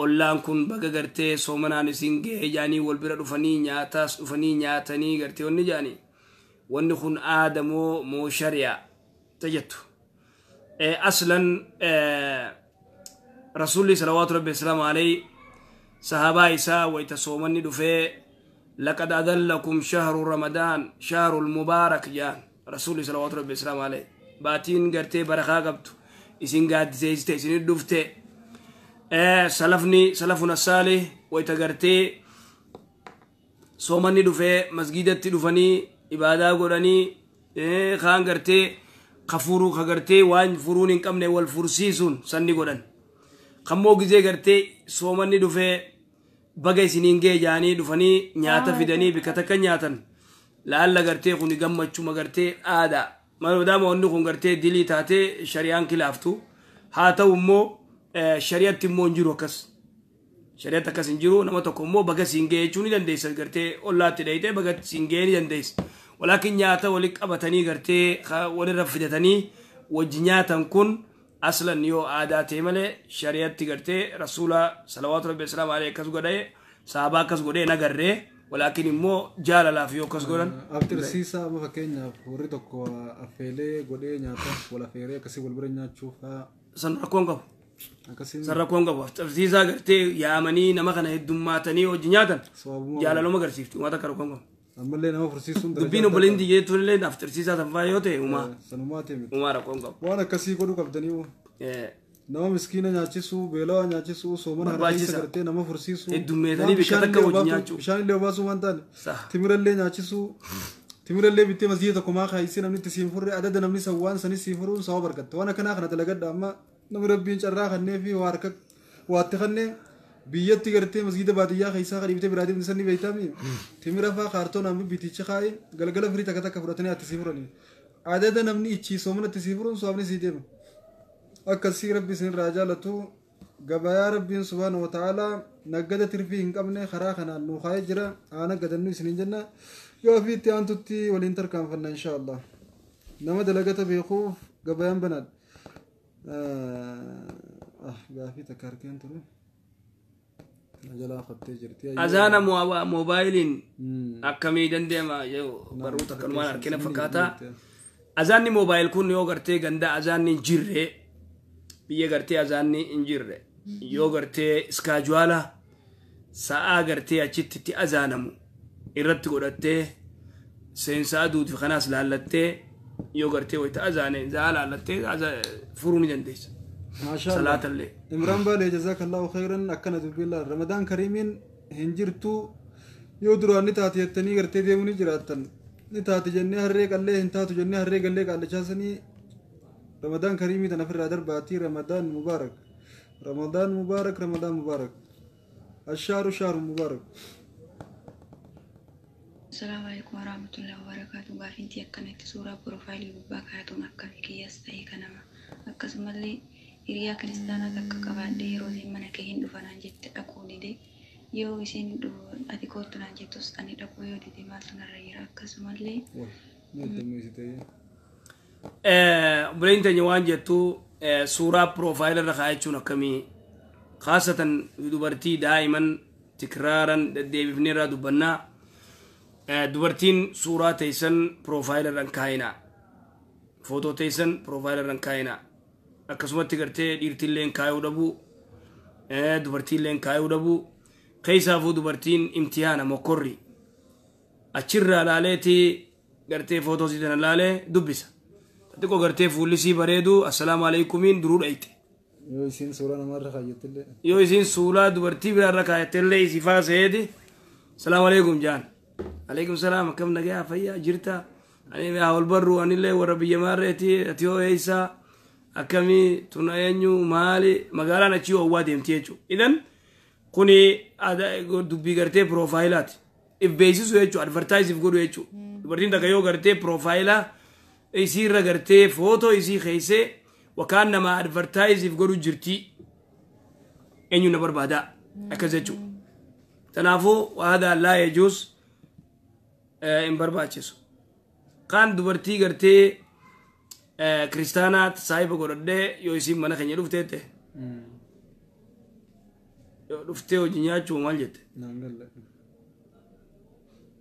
ollaan kun baga gartee soomanaan isin ga'ee jaanii wal bira dhufanii nyaataas dhufanii nyaatanii gartee wanni jaanii wanni kun aadamoo moo shari'aa tajettu. Aslan rasuulli salawaatu rabbi salaamu alayhi sahabaa isaa wayta soomanni dhufee laqad adallakum shahru ramadaan shahrul mubaarak jaan rasuulli salawaatu rabbi salaamu alayhi baatiin gartee barakaa qabdu isin gaaddiseessite isin dhufte salafuna saalih wayta gartee soomanni dhufee masgidatti dhufanii ibaadaa godhanii kaan gartee kafuru ka gartee waan furuun hin qabne wal fursiisuun sanni godhan kammoo gizee gartee soomanni dhufee baga isiniin gee jaanii dhufanii nyaata fidanii bika takka nyaatan laalla gartee kun gammachuma gartee aadaa maadaama wanni kun gartee dilii taatee shari'aan kilaaftu haa ta'u immoo shari'atti immoo hin jiru akkas shari'atti akkas hin jiru nama tokko immoo baga siin gee jechuu ni dandeessa gartee ollaatti dhayitee baga siin gee ni dandeessa walaakin nyaata walitti qabatanii gartee walirra fidatanii wajji nyaatan kun aslan yoo aadaa ta'e malee shari'atti gartee rasuula salawaatu rabbi salaamu alayhi akkas godhee sahabaa akkas godhee nagarree walaakin immoo jaalalaaf yoo akkas godhan. Abtirsiisaa amma fakkeenyaaf warri tokko affeelee godhee nyaata wal affeeree akkasii wal bira nyaachuuf san rakkoon qabu. San rakkoon qabu. Abtirsiisaa gartee yaamanii nama kana heddummaatanii hojii nyaatan jaalaluma agarsiifti waan akka rakkoon qabu. Ammallee nama fursiisuun dubbiin obboleen dijeetuun illee abtirsiisaa sanfaa yoo ta'e uumaa. Sanumaa ta'e miti. Uumaa rakkoon qabu. Waan akkasii godhuu qabdanii nama miskiina nyaachisuu beelawaa nyaachisuu soomana harkiisa gartee nama fursiisuu heddummeetanii bika takka hojii nyaachuu bishaan illee obaasuu waan taane timirallee nyaachisuu timirallee bittee masjida tokko maa kaayisee namni itti siin furre adada namni san waan sanis siin furuun sawa barkatte waan akkanaa kana dalagadha amma namni rabbiin carraa kannee fi waa harka waatti kannee biyyatti gartee masjida baadiyyaa keessaa kadhiibtee biraatiif ni sanni beeytaami timira faa kaartoon amma biticha kaayee galgala firii takka takka fudhatanii atti sii furanii adada namni ichi soomana itti sii furuun soomni sii deema. akkasii rabbi isin irraa jaalatu gabayaa rabbiin subhaanahu wa ta'aalaa naggada tirfii hin qabne karaa kanaan nuu kaayee jira haa naggadannu isiniin jenna yoo fi itti aantutti waliin tarkaanfanna insha Allah nama dalagata beekuuf gabayaan banaadha gaafii takka harkeen ture jalaa qattee jirti azaana moobaayiliin akkamii dandeema yoo baruu takkanumaan harkina fakkaata azaanni moobaayil kun yoo gartee ganda azaanni hin jirre biyya gartee azaanni hin jirre yoo gartee iskaajuwaala sa'aa gartee achitti itti azaanamu irratti godhattee seensaa duuti kanaas laallattee yoo gartee wayita azaane zaa laallattee furuu ni dandeessa. Salaata illee. Imraan Baalee jazakallahu khairan akkana dubbillah Ramadaan Kariimiin hin jirtu yoo duraan ni taate jettanii gartee deemuu ni jiraattan ni taate jennee harree qallee hin taatu jennee harree gallee qaallachaasanii رمضان كريم تنفر هذا باتي رمضان مبارك رمضان مبارك رمضان مبارك الشهر شهر مبارك. السلام عليكم ورحمة الله وبركاته. بافنتي أكنت سورة بروفايلي بباكاتون أكن كيستي كنما أكسم اللي إريا كريستانا تككبان دي روزي منكهين دفنان جت أكوني دي يو يسين دو أتيكوتنا جتوس أني دكو يو دي مالتنا ريرا أكسم اللي. بلين تنيوان جتو سورة بروفايل رخايتشون كمي خاصة دوبرتي دائما تكرارا دي بفنيرا دوبنا دوبرتين سورة تيسن بروفايل رنكاينا فوتو تيسن بروفايل رنكاينا أكسمت تكرتي ديرتين لين كايو دبو دوبرتين لين كايو دبو كيسا فو دوبرتين امتحانا مقري أشرا لاليتي كرتي فوتو سيدنا لالي دبسا تكو غرتي فوليسي بريدو السلام عليكم درود ايت يو يسين سولا نمر ركايتله يو يسين سولا دبرتي بلا ركايتله صفا سيدي السلام عليكم جان عليكم السلام كم نجا فيا جرتا اني ما اول برو اني له وربي مارتي اتيو ايسا اكمي تناينو مالي مغالا نتيو وادي امتيجو اذن كوني ادا دبي غرتي بروفايلات if beeksisu jechuudha advertise if godhu jechuudha dubartiin takka yoo gartee profaayilaa isii irra gartee footoo isii keessee wakaan nama advertise if godhu jirti eenyu na barbaada akkas jechuudha tanaafuu waada laa yajuus hin barbaachisu kaan dubartii gartee kiristaanaat saahiba godhadhee yoo isiin mana keenya dhufteette yoo dhuftee hojii nyaachuu maal jette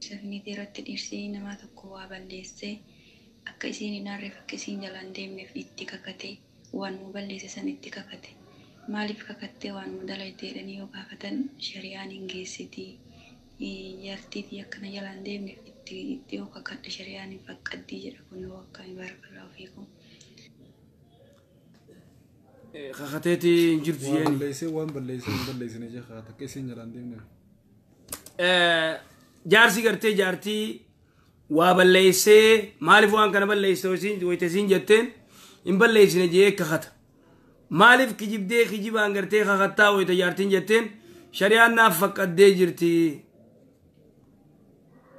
Safnii irratti dhiirsii nama tokko waa balleessee akka isiin hin arreef akka isiin jalaan deemneef itti kakate waan nu balleesse san itti kakate maaliif kakattee waan nu dalayte jedhanii yoo gaafatan shari'aan hin geessitii jaartiitii akkana jalaan deemneef itti yoo kakadhe shari'aan hin faqqaddii jedha kun yoo akka hin barakalaa ofiikum. Kakateeti hin jirtu jeeni. Waan balleessine jee kakate akka isiin jalaan deemneef. Jaarsi gartee jaartii waa balleessee maaliif waan kana balleesse wayte isiin jetteen hin balleessine jee kakata maaliif kijibdee kijibaan gartee kakattaa wayte jaartiin jetteen shari'aan naaf faqqaddee jirti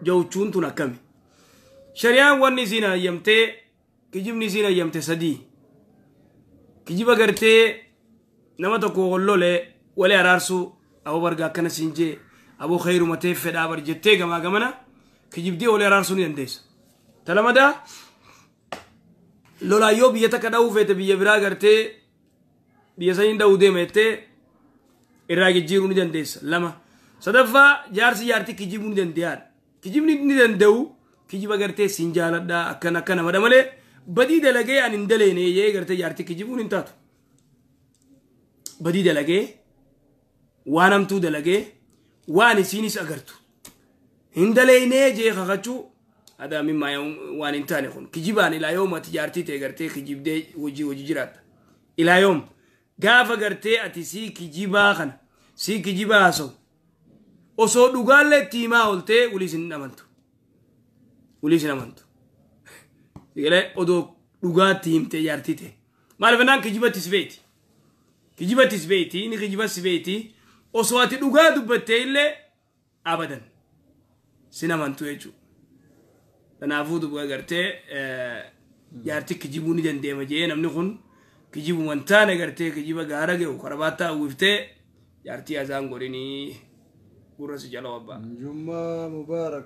jawchuun tun akkami shari'aan wanni isiin hayyamtee kijibni isiin hayyamte sadii kijiba gartee nama tokko wallolee walee araarsuu aboo bargaa akkana siin jee aboo khayru matee fedhaa bar jettee gamaa gamana kijibdee walee araarsuu ni dandeessa talamadaa lolaayyoo biyya takka dha'uu feete biyya biraa gartee biyya saniin dha'uu deema jettee irraa jijjiiruu ni dandeessa lama sadaffaa jaarsi jaartii kijibuu ni dandeeyyaadha kijibni ni danda'u kijiba gartee siin jaaladhaa akkana mada malee badii dalagee an hin daleene jee gartee jaartii kijibuun hin taatu badii dalagee waan hamtuu dalagee waan isiinis agartu hin daleene jee kakachuu ada mimma waan hin taane kun kijibaan ilaa yoom ati jaartii ta'e gartee kijibdee hojii jiraatta ilaa yoom gaafa gartee ati sii kijibaa kana sii kijibaa haasa'u osoo dhugaallee itti himaa ooltee waliis hin amantu sigalee odoo dhugaatti himtee jaartii ta'e maaliif naan kijibattis beeti ni kijibas beeti osoo ati dhugaa dubbattee illee abadan sin amantu jechuudha kanaafuu dubba gartee jaartii kijibuu ni dandeema jee namni kun kijibu wantaane gartee kijiba gaara ga'u karabaattaa uwwiftee jaartii azaan godhinii gurra si jala wabbaa. Jummaa mubaarak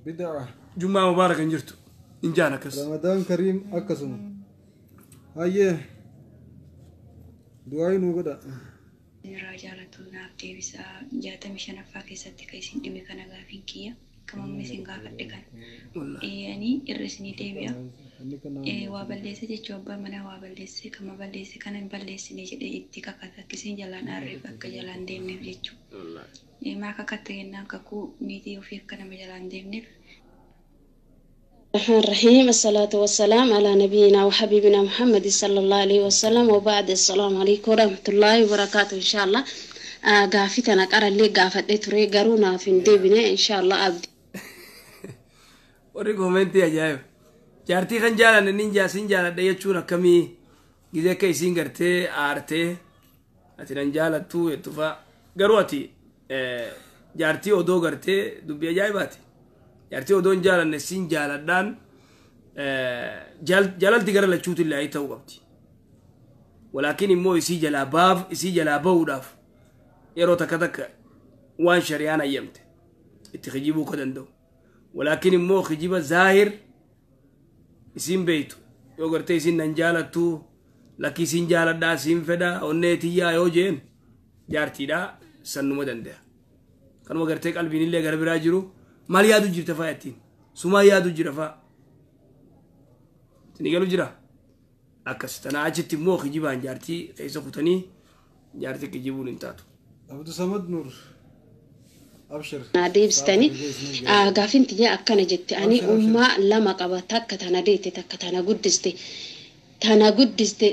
bid'a. Jummaa mubaarak hin jirtu hin jaan akkas. Ramadaan kariim akkasuma. Hayyee du'aa nuu godha. Irraa jaalatu naaf deebisaa 65ffaa keessatti kan isin dhime kana gaafin kiyya. Kamamni isin gaafadhe kan ani irra isinii deebi'a waa balleesse jechuun abbaan manaa waa balleesse kama balleesse kana hin balleessine jedhee itti kakata akkasiin jalaan aarreef akka jalaan deemneef jechuudha maa kakatte jennaan kakuu niitii ofii akka nama jalaan deemneef. الرحمن الرحيم الصلاة والسلام على نبينا وحبيبنا محمد صلى الله عليه وسلم وبعد السلام عليكم ورحمة الله وبركاته إن شاء الله قافتنا قرأ لي قافت تري قرونا في نديبنا إن شاء الله أبدي warri koomenti ajaa'ib jaartii kan jaalanne ninjaa sin jaaladha jechuun akkamii gizee akka isiin gartee aartee ati nan jaalattuu jettufa garuu ati jaartii odoo gartee dubbii ajaa'ibaati jaartii odoo hin jaalanne sin jaaladhaan jaalalti gara lachuutu illee ta'uu qabdi walaakin immoo isii jalaa bahuudhaaf yeroo takka waan shari'aan ayyamte itti kijibuu ka danda'u ولكن مو خجيبة ظاهر اسم بيتو يو غرتي اسم ننجالتو لكي اسم جالدا اسم فدا ونيتيا يو جين جارتي دا سنو مدن ده كانوا غرتي قلبين اللي غرب راجرو مال يادو جرتا فايتين سما يادو جرفا تنيغلو جرا أكس تنا أجت مو خجيبة جارتي كيسو فتني جارتي كجيبون انتاتو عبد الصمد نور deebistanii gaafin tiyya akkana jette ani ummaa lama qaba takka tana deete takka tana guddiste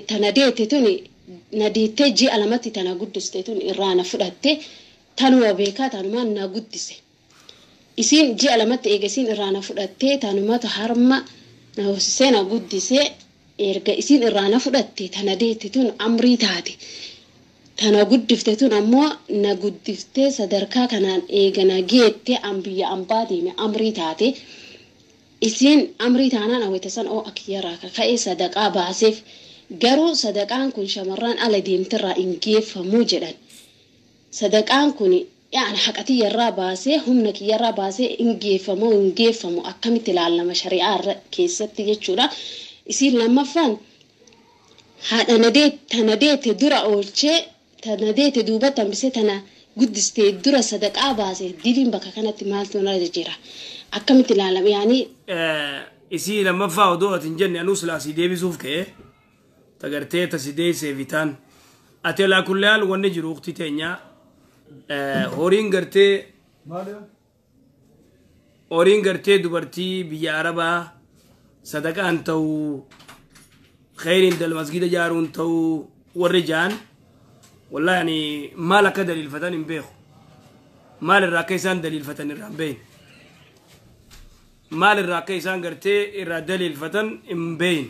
tana deete tuni na deete ji'a lamatti tana guddiste tuni irraa na fudhatte tanuma beekaa tanuma na guddise isiin ji'a lamatti eegasiin irraa na fudhatte tanumatu harma na hoosisee na guddise erga isiin irraa na fudhatte tana deete tun amrii taate tana guddiftetun ammoo na guddiftee sadarkaa kanaan eegana geette ambiyya ambaa deeme amrii taate isiin amrii taanaan awweetasan oo akiyyaraa kaka'ee sadaqaa baaseef garuu sadaqaan kun shamarran ala deemtirraa hin geeffamuu jedhan sadaqaan kun yaan haqatii yarraa baasee humna kiyyarraa baasee hin geeffamu akkamitti ilaalama shari'aa keessatti jechuudha isiin lammaffaan haadha nadeete dura oolchee tana deete duubatti hambisee tana guddistee dura sadaqaa baase diliin bakka kanatti maaltu nala jira akkamitti ilaalama yaani isii lammaffaa odoo atin jenne anuu silaasii deebisuuf ka'e tagartee tasidee seevitaan ati alaa kullaan wanni jiru waqtii teenyaa horiin gartee dubartii biyya arabaa sadaqaan ta'uu khayriin dal masgida jaaruun ta'uu warri jaan والله يعني ما لك دليل فتن بيخو مال الراكيسان دليل فتن الرامبين مال الراكيسان قرتي إرا دليل فتن إمبين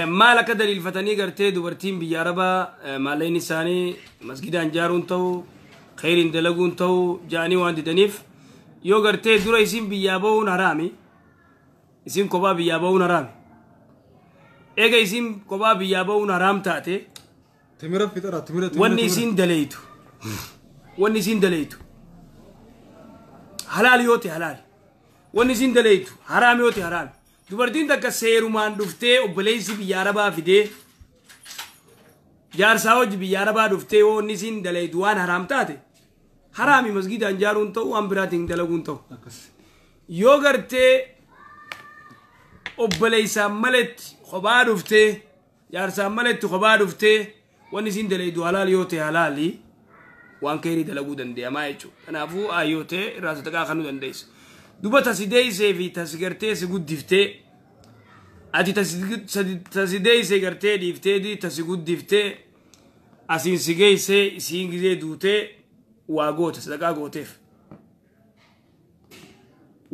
ما لك دليل فتني قرتي دوبرتين بياربا مالين ساني مسجدان جارون تو خيرين دلقون تو جاني واند دنيف يو قرتي دورا يسين بيابون هرامي يسين كوبا بيابون هرامي ايجا يسين كوبا بيابون هرام تاتي تمرة فترة تمرة واني يسين دليتو واني يسين دليتو حلال يوتي حلال واني يسين دليتو حرام يوتي حرام dubartiin takka seerumaan dhuftee obboleessi biyya arabaa fidee jaarsaa hojii biyya arabaa dhuftee woonni siin dalaytu waan haraam taate haraami masgidaan jaaruun ta'u waan biraatiin dalaguun ta'u yoo gartee obboleessaan maletti kophaa dhuftee jaarsaan maletti kophaa dhuftee wanni siin dalaytu halaal yoo ta'e halaali waan keerii dalaguu dandeemaa jechuudha kanaafuu ayyoo ta'e irraa sadaqaa kanuu dandeessa duba tasideeysee fi tasigartee si guddiftee ati tasideeysee gartee dhiiftee tasi guddiftee asiin si geeysee isiin gizee duutee waa goota sadaqaa gooteef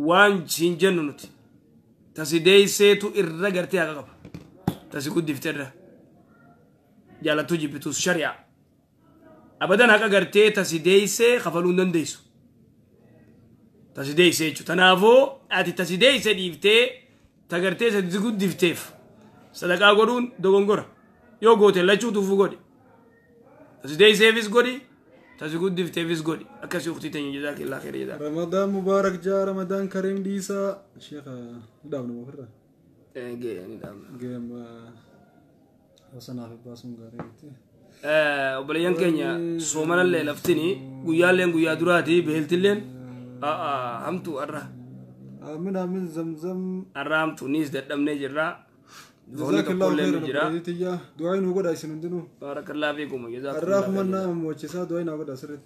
waan siin jennu nuti tasideeyseetu irra gartee haqa qaba tasi guddiftee irra jaalattuu jibbitus shari'a abadan haqa gartee tasideeysee kafaluu hin dandeessu تسديسه يجو تنافو أتي تسديسه ديفتة تغرتة تزغود ديفتة صدقة قرون دوغونغورا يو غوتة لا تشوتو فوغودي تسديسه فيس غودي تزغود ديفتة فيس غودي أكاسي أختي تاني جزاك الله خير جزاك رمضان مبارك جاء رمضان كريم ديسا شيخ داون مفرة جي يعني داون جيم وصنع في باسم غاريتي وبليان كينيا سومانا اللي لفتني ويالين ويا دراتي بهلتلين همتو أرى من زمزم أرامتو نيس دم نجرا جزاك الله خير دعائنا وقد أيسندنو بارك الله فيكم جزاك الله الرحمن نام وجزاء دعائنا وقد أسرت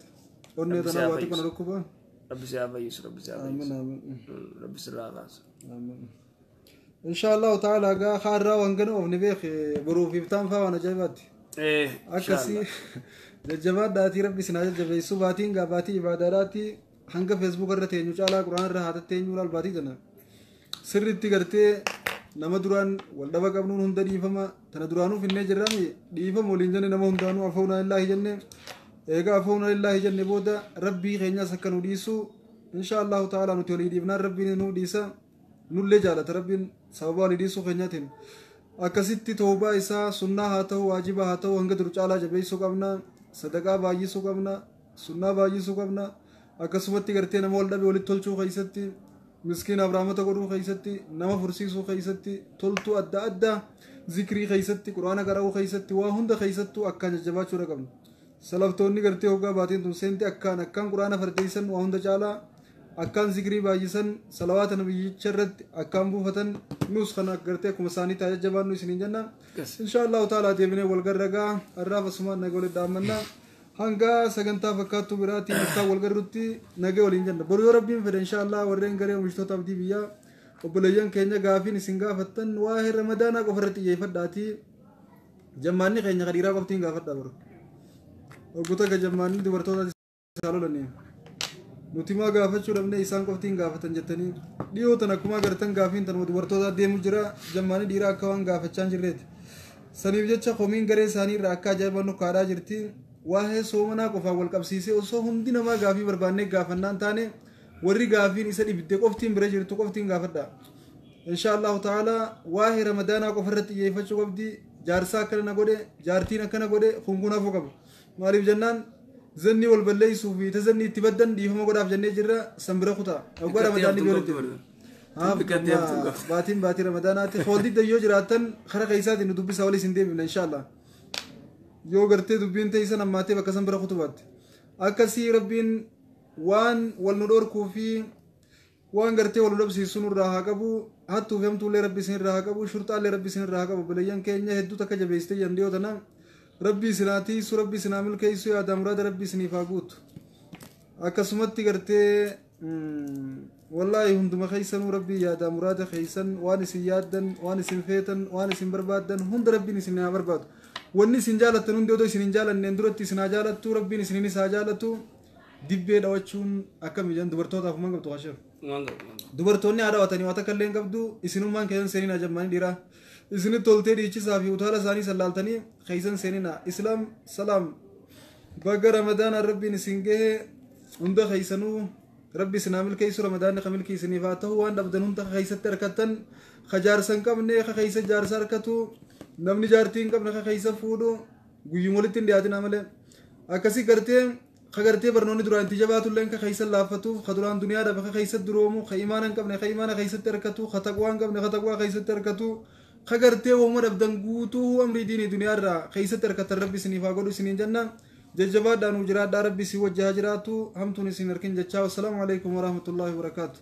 أني تناواتكم ركوبا رب سيابا يسر رب سيابا آمين آمين رب سراغاس آمين إن شاء الله تعالى قا خارا وانقنو ونبيخ بروفي بتام فاوانا جايبات أكسي ججبات داتي ربي سناجل جبي سباتين قاباتي عباداتي hanga Facebook irra teenyu caalaa Qur'aan irra haata teenyu albaatii jana sirriitti gartee nama duraan wal dhaba qabnuun hunda dhiifama tana duraanuu finnee jirrami dhiifama waliin jenne nama hundaanuu afauna illaahi jenne eega afauna illaahi jenne booda rabbii keenyaas akka nu dhiisu insha Allahu ta'ala nuti walii dhiifnaan rabbiin nu dhiisa nullee jaalata rabbiin sababa walii dhiisuu keenyaatiin akkasitti toobaa isaa sunnaa haa ta'u waajiba haa ta'u hanga dur caalaa jabeessuu qabna sadaqaa baay'isuu qabna sunnaa baay'isuu qabna akkasumatti gartee nama wal dhabe walitti tolchuu keessatti miskiina abraamota godhuu keessatti nama fursiisuu keessatti toltuu adda addaa zikrii keessatti quraana qara'uu keessatti waa hunda keessattuu akkaan jajjabaachuu qabna salaftoonni gartee hoggaa baatiin tun seenti akkaan quraana fardeessan waa hunda caalaa akkaan zikrii baay'isan salawaata nabiyyicha irratti akkaan buufatan nus kana gartee akkuma isaanii taa jajjabaannu isiniin jenna insha Allahu ta'ala deebinee wal garragaa arraaf asumaan naga walitti dhaammannaa hanga sagantaa fakkaattu biraatiin akka wal garrutti nagee waliin jenna boru yoo rabbiin fedhe inshallah warreen garee oomishtoota abdii biyyaa obboleeyyan keenya gaafiin isin gaafattan waa'ee ramadaanaa qofa irratti xiyyeeffadhaatii jammaanni keenya qadiiraa qoftiin gaafadhaa boru oggota ga jammaanni dubartoota isaa lolanii nuti maa gaafachuu dhabne isaan qoftiin gaafatan jettanii dhiyootan akkuma agartan gaafiin tanuma dubartoota deemu jira jammaanni dhiiraa akka waan gaafachaa hin jirreeti saniif jecha komiin garee isaanii irraa akka ajaa'iban nu kaadhaa jirti waa'ee soomanaa qofaan wal qabsiisee osoo hundi namaa gaafii barbaannee gaafannaan taane warri gaafiin isa dhibde qoftiin bira jirtu qoftiin gaafadha inshaallahu ta'ala waa'ee ramadaanaa qofa irratti xiyyeeffachuu qabdi jaarsaa akkana na godhe jaartiin akkana godhe kunkunaafuu qaba maaliif jennaan zanni wal balleessuu fi tazanni itti baddan dhiifama godhaaf jennee jirra sanbira kutaa oggaa ramadaanni biyyootti baatiin ramadaanaatti hooldi dayyoo jiraattan kara keeysaatiin nu dubbisaa waliis hin deemifne inshaallah yoo gartee dubbiin teeysan ammaatee bakka sanbira kutubaatti akkasii rabbiin waan wal nu dhorkuu fi waan gartee wal nu dhabsiisu nurraa haa qabu hattuu fi hamtuullee rabbi isin irraa haa qabu shurxaallee rabbi isin irraa haa qabu bilayyan keenya hedduu takka jabeessitee jandiyoo tana rabbi isinaatiisu rabbi isinaa milkeessu yaada muraada rabbi isiniif haa guutu akkasumatti gartee wallaahi hunduma keeysanuu rabbi yaada muraada keeysan waan isin yaaddan waan isin feetan waan isin barbaaddan hunda rabbiin isin haa barbaadu wanni isin jaalattan hundi odoo isin hin jaalanneen duratti isin haa jaalattu rabbiin isiniinis haa jaalatu dibbee dhawachuun akkami jedhan dubartootaaf man qabdu qashar dubartoonni haa dhawatanii waan takka illee hin qabdu isinummaan keessan seenina jammaanii dhiiraa isinitti toltee dhiichisaa fi utaala isaanii sallaaltanii keeysan seenina islaam salaam bagga ramadaanaan rabbiin isin gahe hunda keeysanuu rabbi isinaa milkeessu ramadaanni ka milkii isiniif haa ta'u waan dhabdan hunda keeysatti harkattan ka jaarsa hin qabne ka keeysa jaarsa harkatu namni jaartii hin qabne ka keeysa fuudhu guyyuma walitti hin dhiyaatina malee akkasii gartee barnoonni duraan itti jabaatulleen ka keeysa laaffatuuf ka duraan duniyaa dhabe ka keeysa duroomu ka imaana hin qabne ka imaana keeysatti harkatu ka taqwaa hin qabne ka taqwaa keeysatti harkatu ka gartee wooma dhabdan guutuu amrii diinii duniyaa irraa keeysatti harkatan rabbi isiniif haa godhu isiniin jenna jajjabaadhaan jiraadhaa rabbi isin wajji haa jiraatu hamtuun isin harkin jechaa wassalaamu alaikum warahmatullaahi wabarakaatu